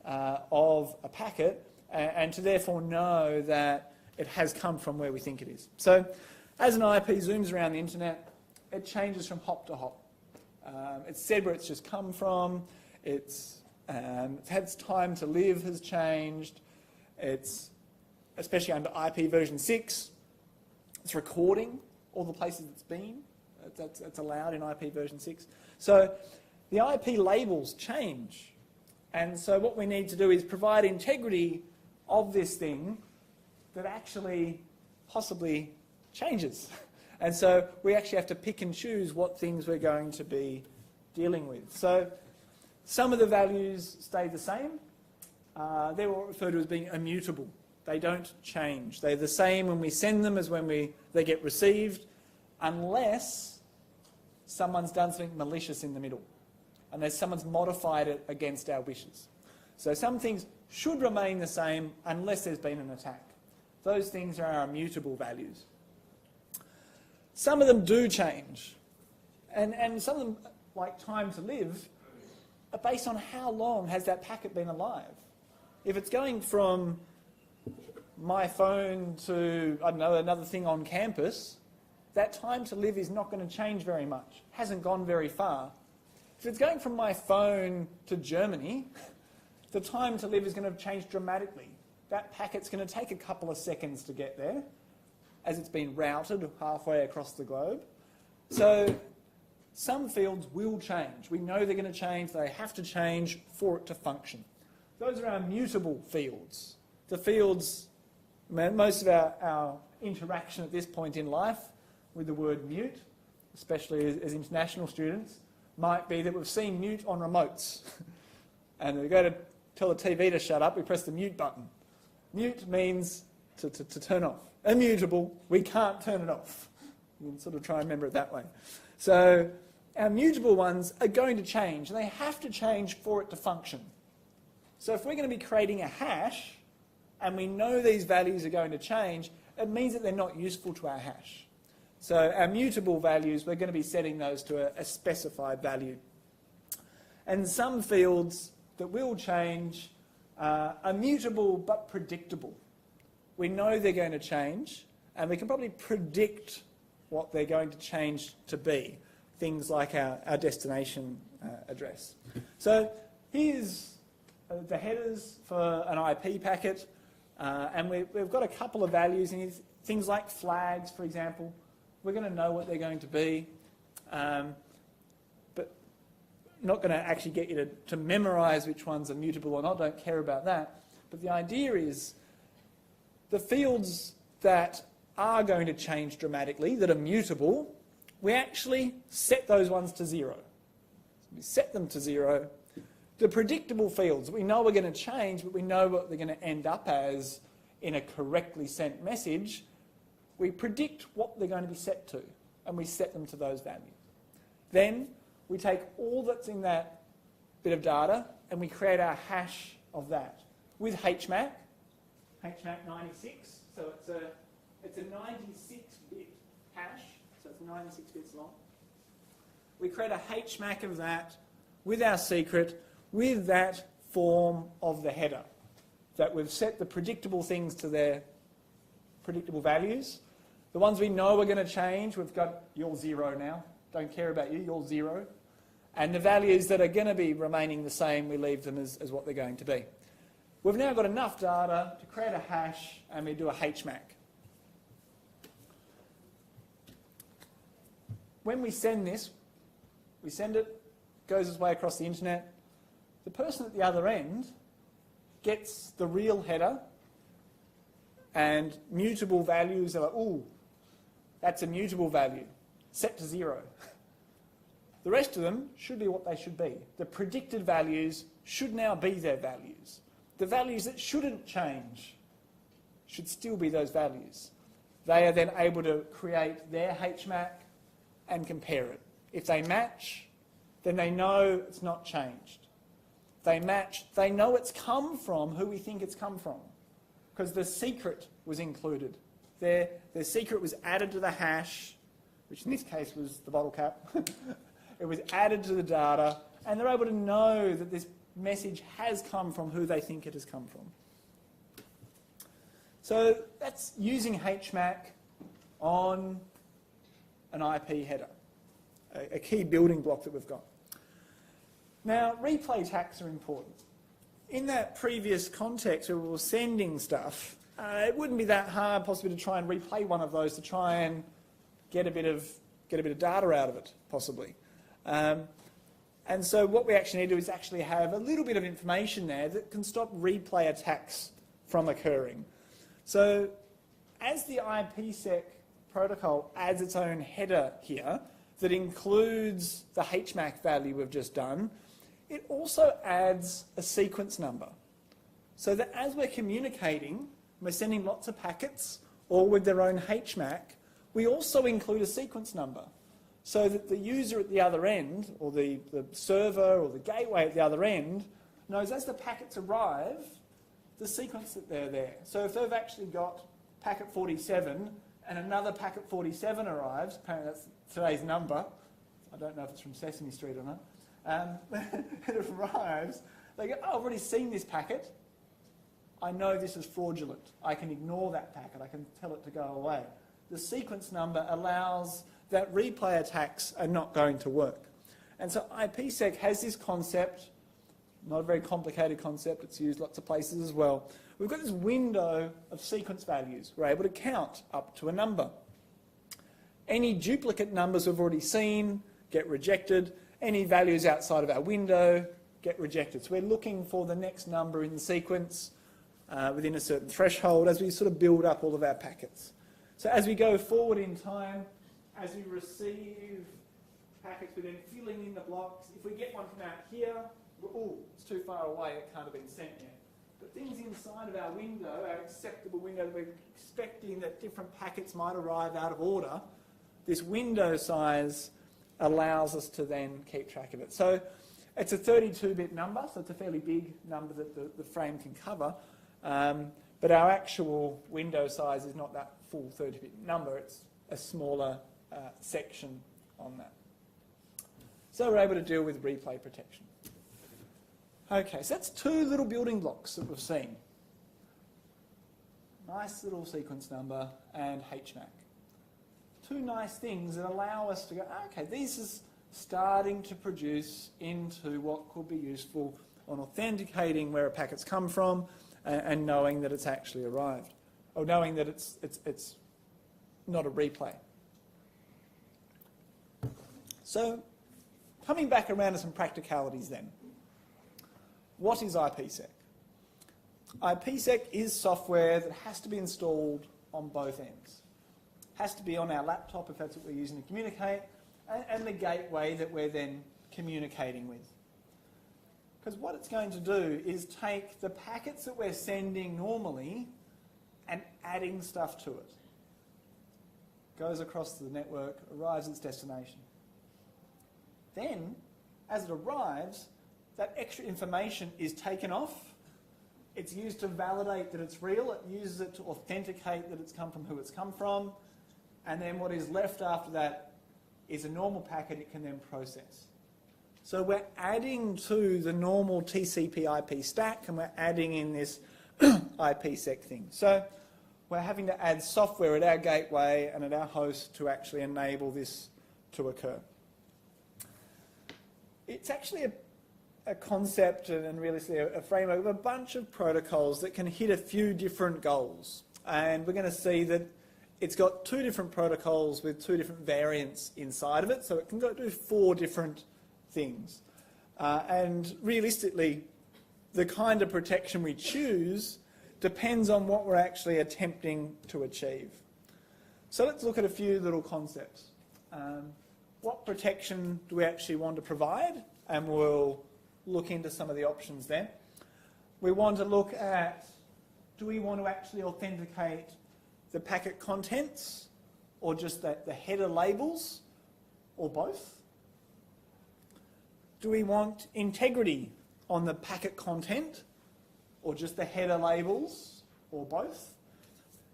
[SPEAKER 1] of a packet and to therefore know that it has come from where we think it is. So as an IP zooms around the internet, it changes from hop to hop. It's said where it's just come from, it's had time to live has changed, it's, especially under IP version 6, it's recording all the places it's been. That's allowed in IP version 6. So the IP labels change. And so what we need to do is provide integrity of this thing that actually possibly changes. And so we actually have to pick and choose what things we're going to be dealing with. So some of the values stay the same. They're what referred to as being immutable. They don't change. They're the same when we send them as when they get received, unless someone's done something malicious in the middle, unless someone's modified it against our wishes. So some things should remain the same unless there's been an attack. Those things are our immutable values. Some of them do change. And some of them, like time to live, are based on how long has that packet been alive. If it's going from my phone to, I don't know, another thing on campus, that time to live is not going to change very much. Hasn't gone very far. If it's going from my phone to Germany, the time to live is going to change dramatically. That packet's going to take a couple of seconds to get there, as it's been routed halfway across the globe. So some fields will change. We know they're going to change. They have to change for it to function. Those are our mutable fields. The fields, most of our interaction at this point in life with the word mute, especially as international students, might be that we've seen mute on remotes. And we go to tell the TV to shut up, we press the mute button. Mute means to turn off. Immutable, we can't turn it off. You can sort of try and remember it that way. So our mutable ones are going to change, and they have to change for it to function. So if we're going to be creating a hash, and we know these values are going to change, it means that they're not useful to our hash. So our mutable values, we're going to be setting those to a specified value. And some fields that will change are mutable but predictable. We know they're going to change, and we can probably predict what they're going to change to be. Things like our destination address. So here's the headers for an IP packet, and we've got a couple of values in here. Things like flags, for example. We're going to know what they're going to be. But not going to actually get you to memorise which ones are mutable or not, don't care about that. But the idea is the fields that are going to change dramatically, that are mutable, we actually set those ones to 0. So we set them to 0. The predictable fields, we know we're going to change, but we know what they're going to end up as in a correctly sent message. We predict what they're going to be set to, and we set them to those values. Then we take all that's in that bit of data, and we create our hash of that with HMAC 96. So it's a 96-bit hash, so it's 96 bits long. We create a HMAC of that with our secret, with that form of the header, that we've set the predictable things to their predictable values. The ones we know are going to change, we've got you're 0 now. Don't care about you, you're 0. And the values that are going to be remaining the same, we leave them as what they're going to be. We've now got enough data to create a hash, and we do a HMAC. When we send this, we send it, goes its way across the internet. The person at the other end gets the real header, and mutable values are like, ooh, that's a mutable value, set to 0. The rest of them should be what they should be. The predicted values should now be their values. The values that shouldn't change should still be those values. They are then able to create their HMAC and compare it. If they match, then they know it's not changed. If they match, they know it's come from who we think it's come from, because the secret was included. Their secret was added to the hash, which in this case was the bottle cap. It was added to the data, and they're able to know that this message has come from who they think it has come from. So that's using HMAC on an IP header, a key building block that we've got. Now, replay tags are important. In that previous context where we were sending stuff, it wouldn't be that hard possibly to try and replay one of those to try and get a bit of data out of it, possibly. And so what we actually need to do is actually have a little bit of information there that can stop replay attacks from occurring. So as the IPsec protocol adds its own header here that includes the HMAC value we've just done, it also adds a sequence number. So that as we're communicating, we're sending lots of packets, all with their own HMAC, we also include a sequence number, so that the user at the other end, or the server or the gateway at the other end, knows as the packets arrive, the sequence that they're there. So if they've actually got packet 47 and another packet 47 arrives, apparently that's today's number, I don't know if it's from Sesame Street or not, it arrives, they go, oh, I've already seen this packet, I know this is fraudulent, I can ignore that packet, I can tell it to go away. The sequence number allows that replay attacks are not going to work. And so IPsec has this concept, not a very complicated concept, it's used lots of places as well. We've got this window of sequence values. We're able to count up to a number. Any duplicate numbers we've already seen get rejected. Any values outside of our window get rejected. So we're looking for the next number in the sequence within a certain threshold as we sort of build up all of our packets. So as we go forward in time, as we receive packets, we're then filling in the blocks. If we get one from out here, oh, it's too far away, it can't have been sent yet. But things inside of our window, our acceptable window, we're expecting that different packets might arrive out of order. This window size allows us to then keep track of it. So it's a 32-bit number, so it's a fairly big number that the frame can cover. But our actual window size is not that full 30-bit number, it's a smaller section on that. So we're able to deal with replay protection. Okay, so that's two little building blocks that we've seen. Nice little sequence number and HMAC. Two nice things that allow us to go, okay, this is starting to produce into what could be useful on authenticating where a packet's come from and knowing that it's actually arrived, or knowing that it's not a replay. So, coming back around to some practicalities then. What is IPsec? IPsec is software that has to be installed on both ends. Has to be on our laptop if that's what we're using to communicate, and the gateway that we're then communicating with. Because what it's going to do is take the packets that we're sending normally and adding stuff to it. Goes across the network, arrives at its destination. Then, as it arrives, that extra information is taken off. It's used to validate that it's real. It uses it to authenticate that it's come from who it's come from. And then what is left after that is a normal packet it can then process. So we're adding to the normal TCP/IP stack, and we're adding in this IPsec thing. So we're having to add software at our gateway and at our host to actually enable this to occur. It's actually a concept and really a framework of a bunch of protocols that can hit a few different goals. And we're going to see that it's got two different protocols with two different variants inside of it, so it can go do 4 different things. And realistically, the kind of protection we choose depends on what we're actually attempting to achieve. So let's look at a few little concepts. What protection do we actually want to provide? And we'll look into some of the options there. We want to look at, do we want to actually authenticate the packet contents, or just the header labels, or both? Do we want integrity on the packet content, or just the header labels, or both?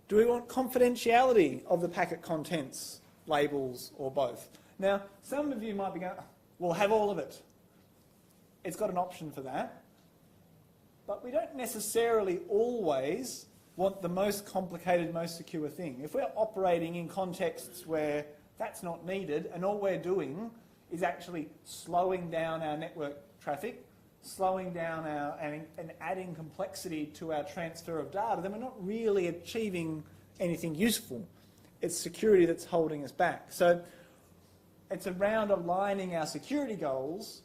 [SPEAKER 1] Do we want confidentiality of the packet contents, labels, or both? Now, some of you might be going, we'll have all of it. It's got an option for that. But we don't necessarily always want the most complicated, most secure thing. If we're operating in contexts where that's not needed, and all we're doing is actually slowing down our network traffic, slowing down and adding complexity to our transfer of data, then we're not really achieving anything useful. It's security that's holding us back. So it's around aligning our security goals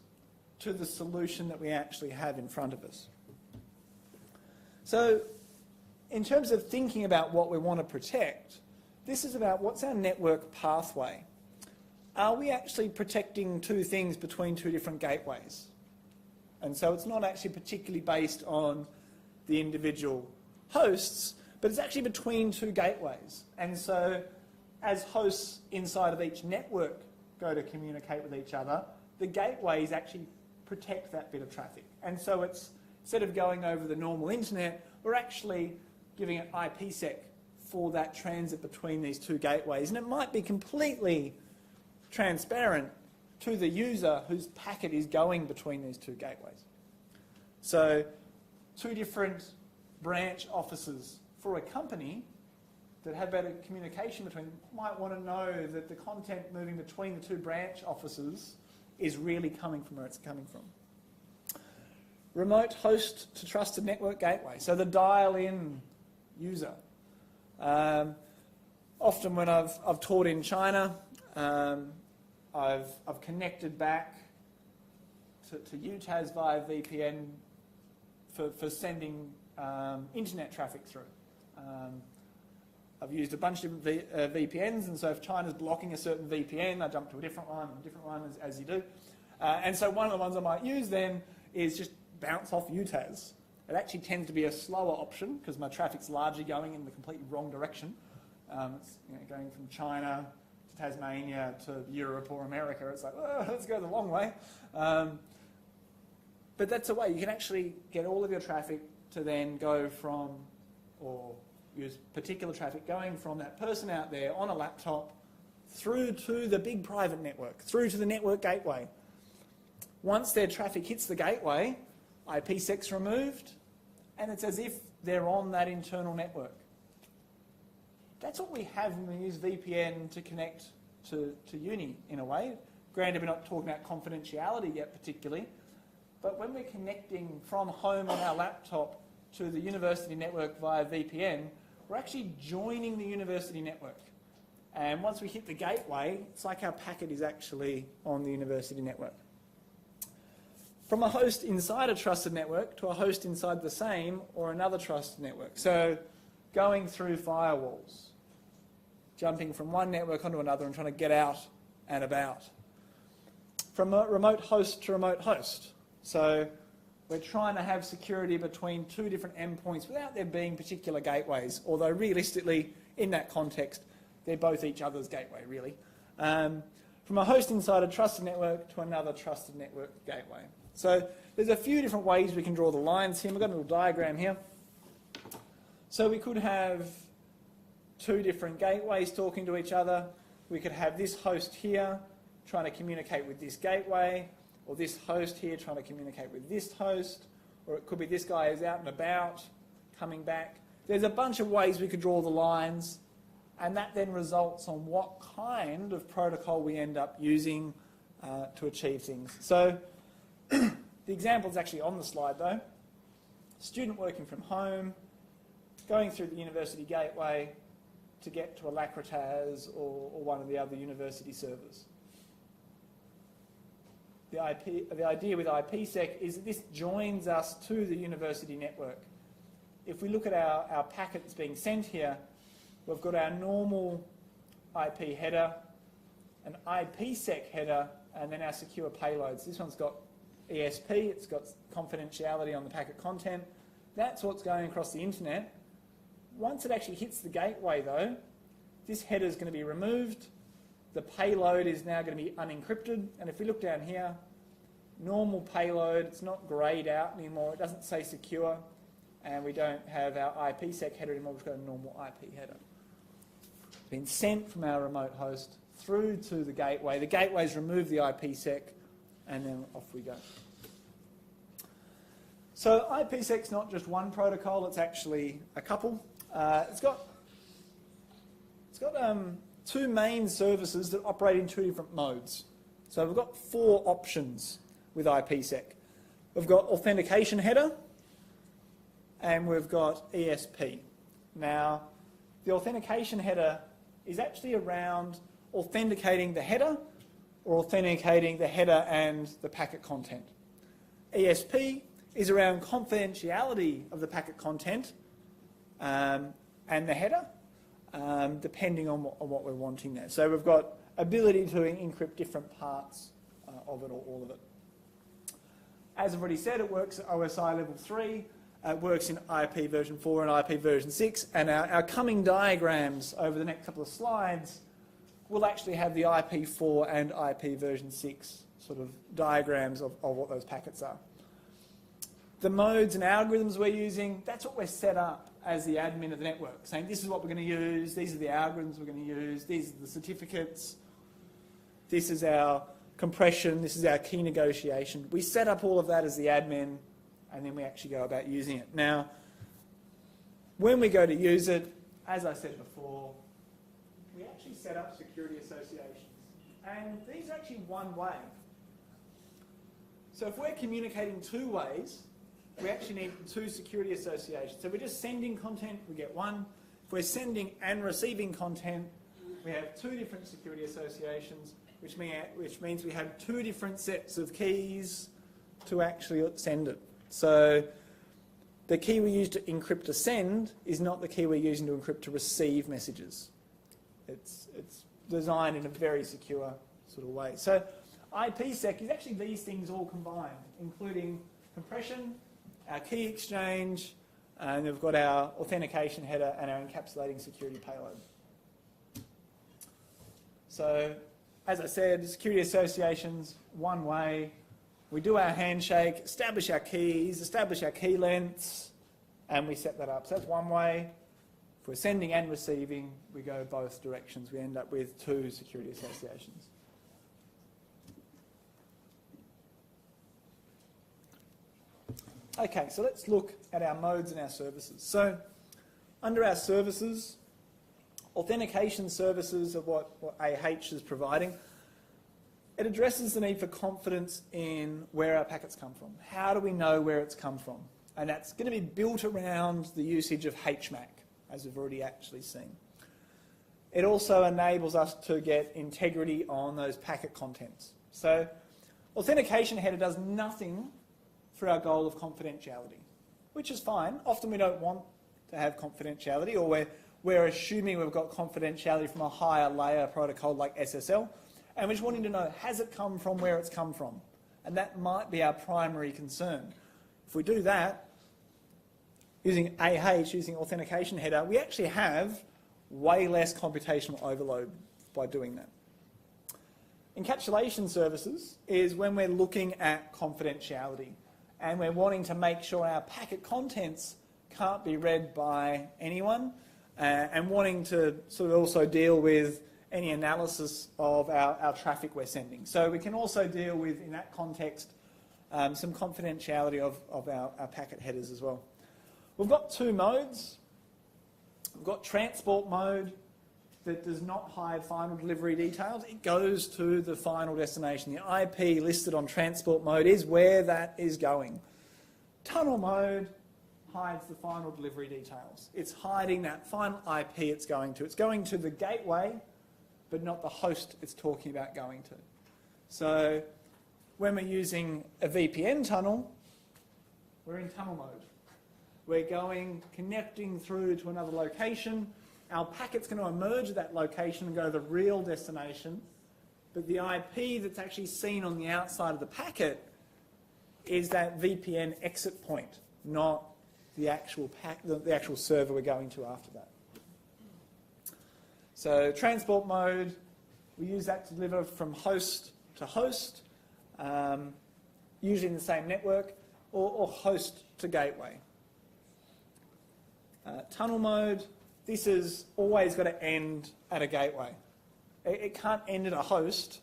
[SPEAKER 1] to the solution that we actually have in front of us. So in terms of thinking about what we want to protect, this is about what's our network pathway. Are we actually protecting two things between two different gateways? And so it's not actually particularly based on the individual hosts, but it's actually between two gateways. And so as hosts inside of each network go to communicate with each other, the gateways actually protect that bit of traffic. And so it's, instead of going over the normal internet, we're actually giving it IPsec for that transit between these two gateways. And it might be completely transparent to the user whose packet is going between these two gateways. So 2 different branch offices for a company that have better communication between them might want to know that the content moving between the 2 branch offices is really coming from where it's coming from. Remote host to trusted network gateway, so the dial-in user. Often when I've taught in China, I've connected back to UTAS via VPN for sending internet traffic through. I've used a bunch of VPNs, and so if China's blocking a certain VPN, I jump to a different one, as you do. And so one of the ones I might use then is just bounce off UTAS. It actually tends to be a slower option because my traffic's largely going in the completely wrong direction. It's going from China to Tasmania to Europe or America. It's like, oh, let's go the long way. But that's a way. You can actually get all of your traffic to then go from, or use particular traffic going from that person out there on a laptop through to the big private network, through to the network gateway. Once their traffic hits the gateway, IPsec's removed, and it's as if they're on that internal network. That's what we have when we use VPN to connect to uni, in a way. Granted, we're not talking about confidentiality yet particularly, but when we're connecting from home on our laptop to the university network via VPN, we're actually joining the university network. And once we hit the gateway, it's like our packet is actually on the university network. From a host inside a trusted network to a host inside the same or another trusted network. So going through firewalls, jumping from one network onto another and trying to get out and about. From a remote host to remote host. So we're trying to have security between two different endpoints without there being particular gateways, although realistically, in that context, they're both each other's gateway, really. From a host inside a trusted network to another trusted network gateway. So there's a few different ways we can draw the lines here. We've got a little diagram here. So we could have two different gateways talking to each other. We could have this host here trying to communicate with this gateway, or this host here trying to communicate with this host, or it could be this guy is out and about, coming back. There's a bunch of ways we could draw the lines, and that then results on what kind of protocol we end up using to achieve things. So the example is actually on the slide though. Student working from home, going through the university gateway to get to a Lecture8 or one of the other university servers. The idea with IPsec is that this joins us to the university network. If we look at our packet that's being sent here, we've got our normal IP header, an IPsec header, and then our secure payloads. This one's got ESP, it's got confidentiality on the packet content. That's what's going across the internet. Once it actually hits the gateway though, this header is going to be removed. The payload is now going to be unencrypted. And if we look down here, normal payload, it's not greyed out anymore. It doesn't say secure. And we don't have our IPsec header anymore. We've got a normal IP header. It's been sent from our remote host through to the gateway. The gateway's removed the IPsec, and then off we go. So IPsec's not just one protocol, it's actually a couple. It's got two main services that operate in two different modes. So we've got four options with IPsec. We've got authentication header, and we've got ESP. Now, the authentication header is actually around authenticating the header or authenticating the header and the packet content. ESP is around confidentiality of the packet content and the header, depending on what we're wanting there. So we've got ability to encrypt different parts of it or all of it. As I've already said, it works at OSI level 3. It works in IP version 4 and IP version 6. And our coming diagrams over the next couple of slides will actually have the IP4 and IP version 6 sort of diagrams of what those packets are. The modes and algorithms we're using, that's what we're set up as the admin of the network, saying this is what we're going to use, these are the algorithms we're going to use, these are the certificates, this is our compression, this is our key negotiation. We set up all of that as the admin, and then we actually go about using it. Now, when we go to use it, as I said before, we actually set up security associations. And these are actually one way. So if we're communicating two ways, we actually need two security associations. So if we're just sending content, we get one. If we're sending and receiving content, we have two different security associations, which means we have two different sets of keys to actually send it. So the key we use to encrypt to send is not the key we're using to encrypt to receive messages. It's designed in a very secure sort of way. So IPsec is actually these things all combined, including compression, our key exchange, and we've got our authentication header and our encapsulating security payload. So, as I said, security associations, one way. We do our handshake, establish our keys, establish our key lengths, and we set that up. So that's one way. If we're sending and receiving, we go both directions. We end up with two security associations. Okay, so let's look at our modes and our services. So under our services, authentication services are what AH is providing. It addresses the need for confidence in where our packets come from. How do we know where it's come from? And that's going to be built around the usage of HMAC, as we've already actually seen. it also enables us to get integrity on those packet contents. So authentication header does nothing for our goal of confidentiality, which is fine. Often we don't want to have confidentiality, or we're assuming we've got confidentiality from a higher layer protocol like SSL, and we're just wanting to know, has it come from where it's come from? And that might be our primary concern. If we do that, using using authentication header, we actually have way less computational overload by doing that. Encapsulation services is when we're looking at confidentiality and we're wanting to make sure our packet contents can't be read by anyone, and wanting to sort of also deal with any analysis of our traffic we're sending. So we can also deal with, in that context, some confidentiality of our packet headers as well. We've got two modes. We've got transport mode that does not hide final delivery details. It goes to the final destination. The IP listed on transport mode is where that is going. Tunnel mode hides the final delivery details. It's hiding that final IP it's going to. It's going to the gateway, but not the host it's talking about going to. So when we're using a VPN tunnel, we're in tunnel mode. We're connecting through to another location. Our packet's going to emerge at that location and go to the real destination, but the IP that's actually seen on the outside of the packet is that VPN exit point, not the actual server we're going to after that. So transport mode, we use that to deliver from host to host, usually in the same network, or host to gateway. Tunnel mode, this has always got to end at a gateway. It can't end at a host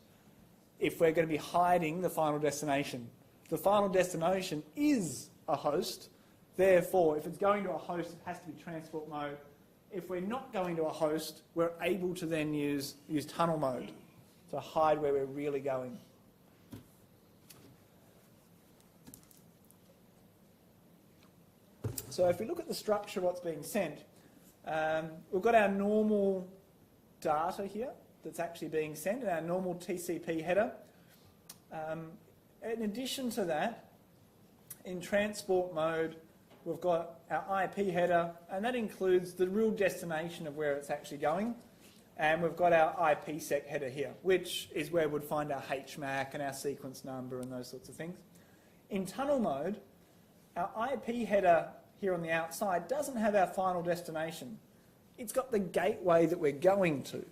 [SPEAKER 1] if we're going to be hiding the final destination. The final destination is a host. Therefore, if it's going to a host, it has to be transport mode. If we're not going to a host, we're able to then use tunnel mode to hide where we're really going. So if we look at the structure of what's being sent, we've got our normal data here that's actually being sent, and our normal TCP header. In addition to that, in transport mode, we've got our IP header, and that includes the real destination of where it's actually going. And we've got our IPsec header here, which is where we'd find our HMAC and our sequence number and those sorts of things. In tunnel mode, our IP header here on the outside doesn't have our final destination. It's got the gateway that we're going to.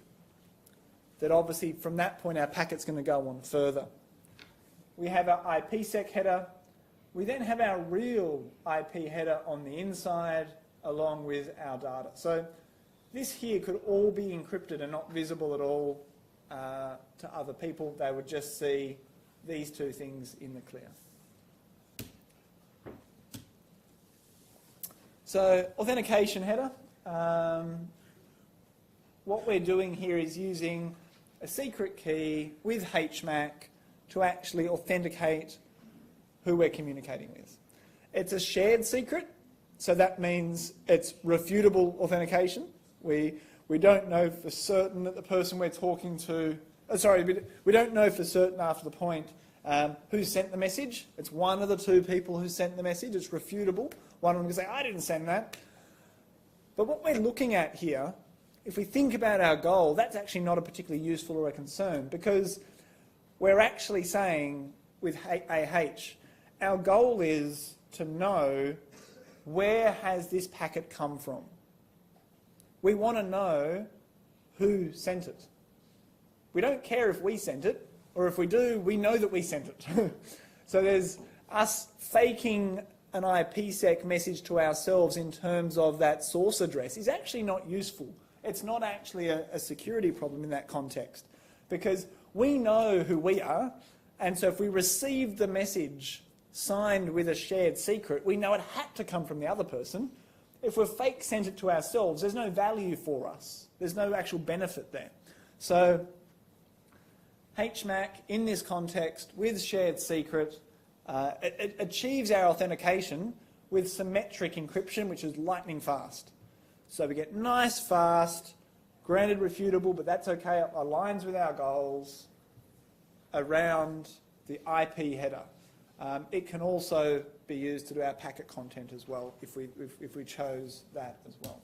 [SPEAKER 1] That obviously from that point our packet's going to go on further. We have our IPsec header. We then have our real IP header on the inside along with our data. So this here could all be encrypted and not visible at all to other people. They would just see these two things in the clear. So authentication header. What we're doing here is using a secret key with HMAC to actually authenticate who we're communicating with. It's a shared secret, so that means it's refutable authentication. We don't know for certain that the person we're talking to, we don't know for certain after the point who sent the message. It's one of the two people who sent the message. It's refutable. One of them can say, I didn't send that. But what we're looking at here, if we think about our goal, that's actually not a particularly useful or a concern, because we're actually saying with our goal is to know where has this packet come from. We want to know who sent it. We don't care if we sent it, or if we do, we know that we sent it. So there's us faking an IPsec message to ourselves in terms of that source address is actually not useful. It's not actually a security problem in that context, because we know who we are, and so if we received the message signed with a shared secret, we know it had to come from the other person. If we're fake sent it to ourselves, there's no value for us. There's no actual benefit there. So HMAC in this context with shared secret, it achieves our authentication with symmetric encryption, which is lightning fast. So we get nice, fast, Granted refutable, but that's okay. It aligns with our goals around the IP header. It can also be used to do our packet content as well if we chose that as well.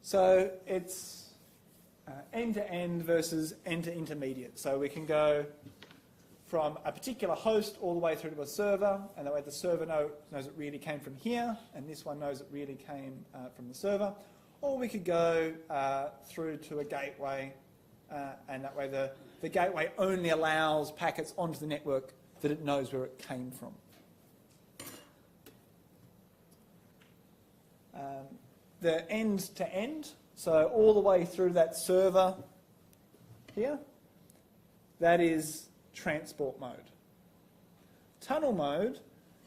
[SPEAKER 1] So it's end-to-end versus end-to-intermediate. So we can go from a particular host all the way through to a server, and that way the server knows it really came from here, and this one knows it really came from the server. Or we could go through to a gateway, and that way the gateway only allows packets onto the network that it knows where it came from. The end-to-end, so all the way through that server here, that is transport mode. Tunnel mode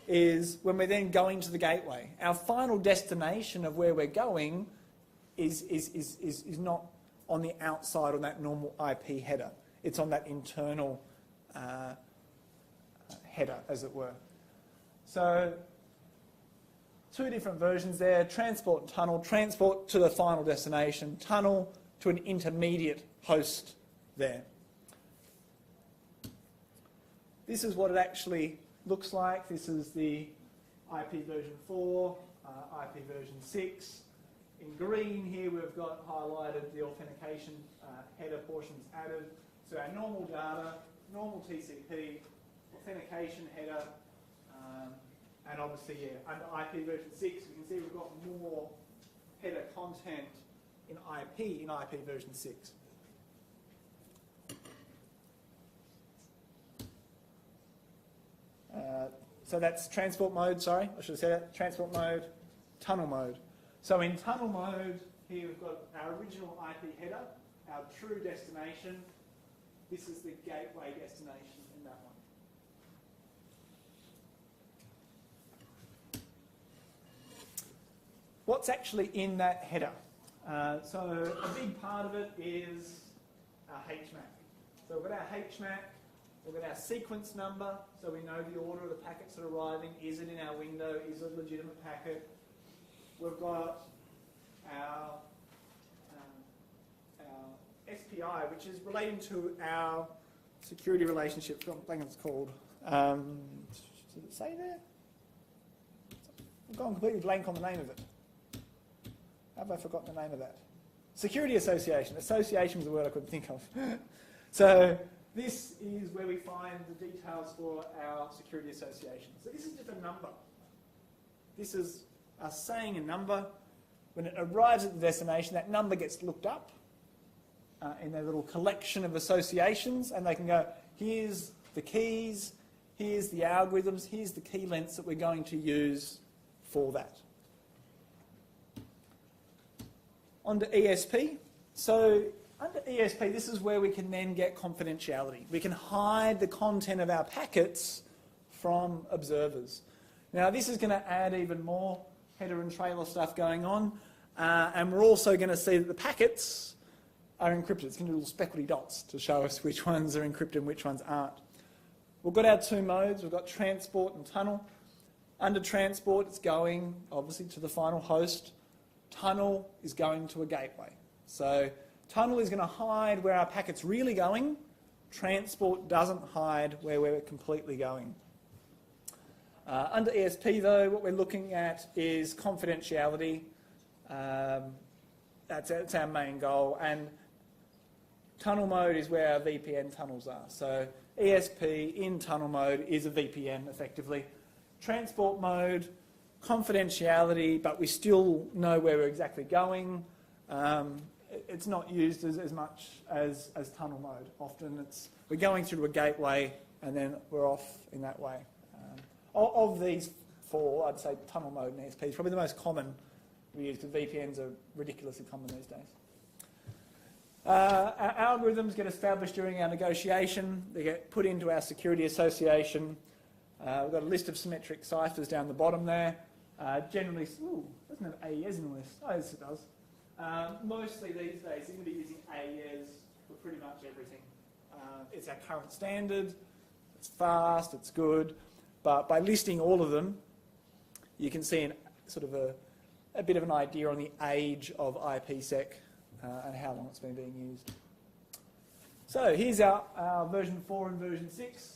[SPEAKER 1] is when we're then going to the gateway. Our final destination of where we're going is not on the outside on that normal IP header. It's on that internal header, as it were. So two different versions there, transport and tunnel. Transport to the final destination, tunnel to an intermediate host there. This is what it actually looks like. This is the IP version 4, IP version 6. In green here we've got highlighted the authentication header portions added. So our normal data, normal TCP, authentication header, and obviously, yeah, under IP version 6, you can see we've got more header content in IP version 6. So that's transport mode, sorry, I should have said that. Transport mode, tunnel mode. So in tunnel mode, here we've got our original IP header, our true destination. This is the gateway destination in that one. What's actually in that header? So a big part of it is our HMAC. So we've got our HMAC, we've got our sequence number, so we know the order of the packets that are arriving. Is it in our window? Is it a legitimate packet? We've got our SPI, which is relating to our security relationship. I think it's called. Does it say there? I've gone completely blank on the name of it. Have I forgotten the name of that? Security association. Association was the word I couldn't think of. So this is where we find the details for our security association. So this is just a number. This is us saying a number. When it arrives at the destination, that number gets looked up in their little collection of associations, and they can go, here's the keys, here's the algorithms, here's the key lengths that we're going to use for that. On to ESP. So under ESP, this is where we can then get confidentiality. We can hide the content of our packets from observers. Now this is going to add even more header and trailer stuff going on, and we're also going to see that the packets are encrypted. It's going to do little speckledy dots to show us which ones are encrypted and which ones aren't. We've got our two modes. We've got transport and tunnel. Under transport, it's going, obviously, to the final host. Tunnel is going to a gateway. So tunnel is going to hide where our packet's really going. Transport doesn't hide where we're completely going. Under ESP, though, what we're looking at is confidentiality. That's our main goal. And tunnel mode is where our VPN tunnels are. So ESP in tunnel mode is a VPN, effectively. Transport mode, confidentiality, but we still know where we're exactly going. It's not used as much as tunnel mode. Often we're going through a gateway and then we're off in that way. Of these four, I'd say tunnel mode and ESP is probably the most common we use, because VPNs are ridiculously common these days. Our algorithms get established during our negotiation. They get put into our security association. We've got a list of symmetric ciphers down the bottom there. Generally, doesn't have AES in the list. Oh, yes, it does. Mostly these days, you're going to be using AES for pretty much everything. It's our current standard. It's fast. It's good. But by listing all of them, you can see sort of a bit of an idea on the age of IPsec and how long it's been being used. So here's our version 4 and version 6.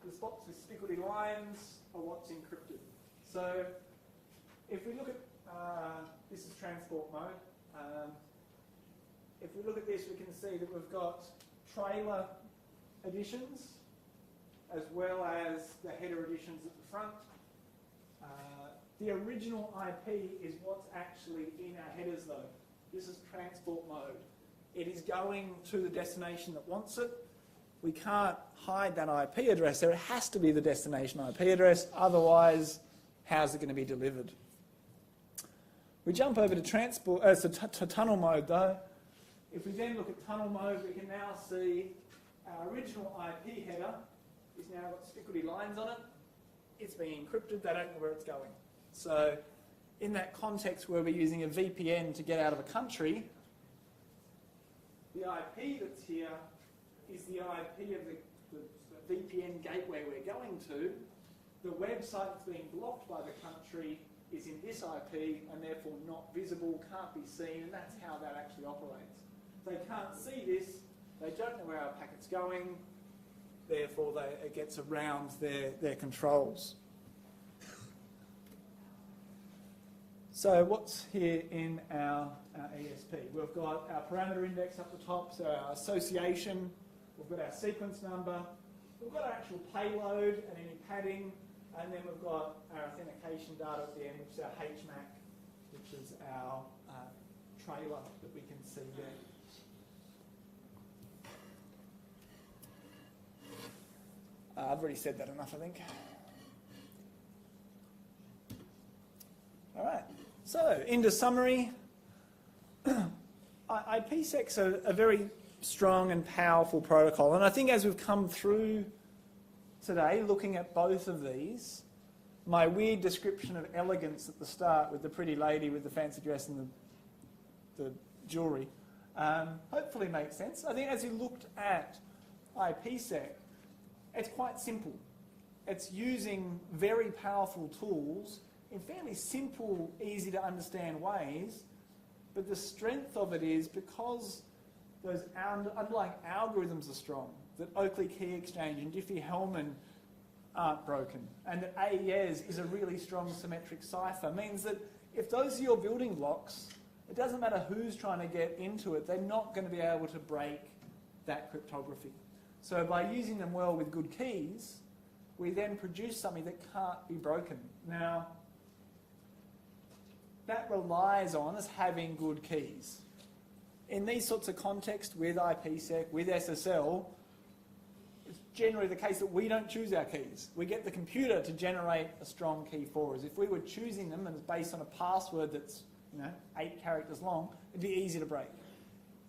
[SPEAKER 1] The spots with spiggledy lines are what's encrypted. So if we look at, this is transport mode. If we look at this, we can see that we've got trailer additions as well as the header additions at the front. The original IP is what's actually in our headers though. This is transport mode. It is going to the destination that wants it. We can't hide that IP address there. It has to be the destination IP address, otherwise how's it going to be delivered? We jump over to transport, to tunnel mode though. If we then look at tunnel mode, we can now see our original IP header is now got spiggledy lines on it. It's being encrypted, they don't know where it's going. So in that context where we're using a VPN to get out of a country, the IP that's here is the IP of the VPN gateway we're going to. The website that's being blocked by the country is in this IP and therefore not visible, can't be seen, and that's how that actually operates. They can't see this, they don't know where our packet's going, therefore it gets around their controls. So what's here in our ESP? We've got our parameter index up the top, so our association, we've got our sequence number, we've got our actual payload and any padding, and then we've got our authentication data at the end, which is our HMAC, which is our trailer that we can see there. I've already said that enough, I think. All right, so into summary. IPsec's a very strong and powerful protocol, and I think as we've come through today, looking at both of these, my weird description of elegance at the start with the pretty lady with the fancy dress and the jewellery hopefully makes sense. I think as you looked at IPsec, it's quite simple. It's using very powerful tools in fairly simple, easy to understand ways, but the strength of it is because those underlying algorithms are strong, that Oakley Key Exchange and Diffie-Hellman aren't broken, and that AES is a really strong symmetric cipher, means that if those are your building blocks, it doesn't matter who's trying to get into it, they're not going to be able to break that cryptography. So by using them well with good keys, we then produce something that can't be broken. Now, that relies on us having good keys. In these sorts of contexts with IPsec, with SSL, it's generally the case that we don't choose our keys. We get the computer to generate a strong key for us. If we were choosing them and it's based on a password that's 8 characters long, it'd be easy to break.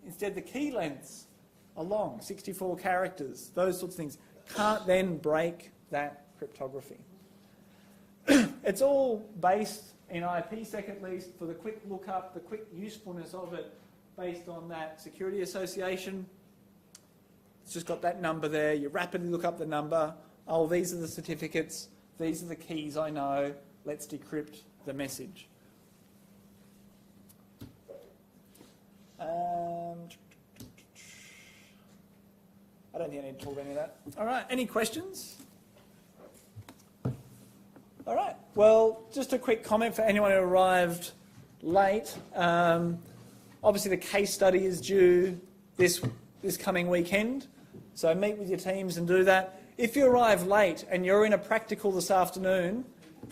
[SPEAKER 1] Instead, the key lengths are long, 64 characters, those sorts of things, can't then break that cryptography. It's all based in IPsec at least for the quick lookup, the quick usefulness of it based on that security association. It's just got that number there. You rapidly look up the number. Oh, these are the certificates. These are the keys I know. Let's decrypt the message. I don't think I need to talk about any of that. All right, any questions? All right, well, just a quick comment for anyone who arrived late. Obviously, the case study is due this coming weekend, so meet with your teams and do that. If you arrive late and you're in a practical this afternoon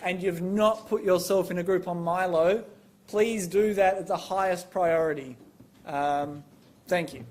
[SPEAKER 1] and you've not put yourself in a group on Milo, please do that at the highest priority. Thank you.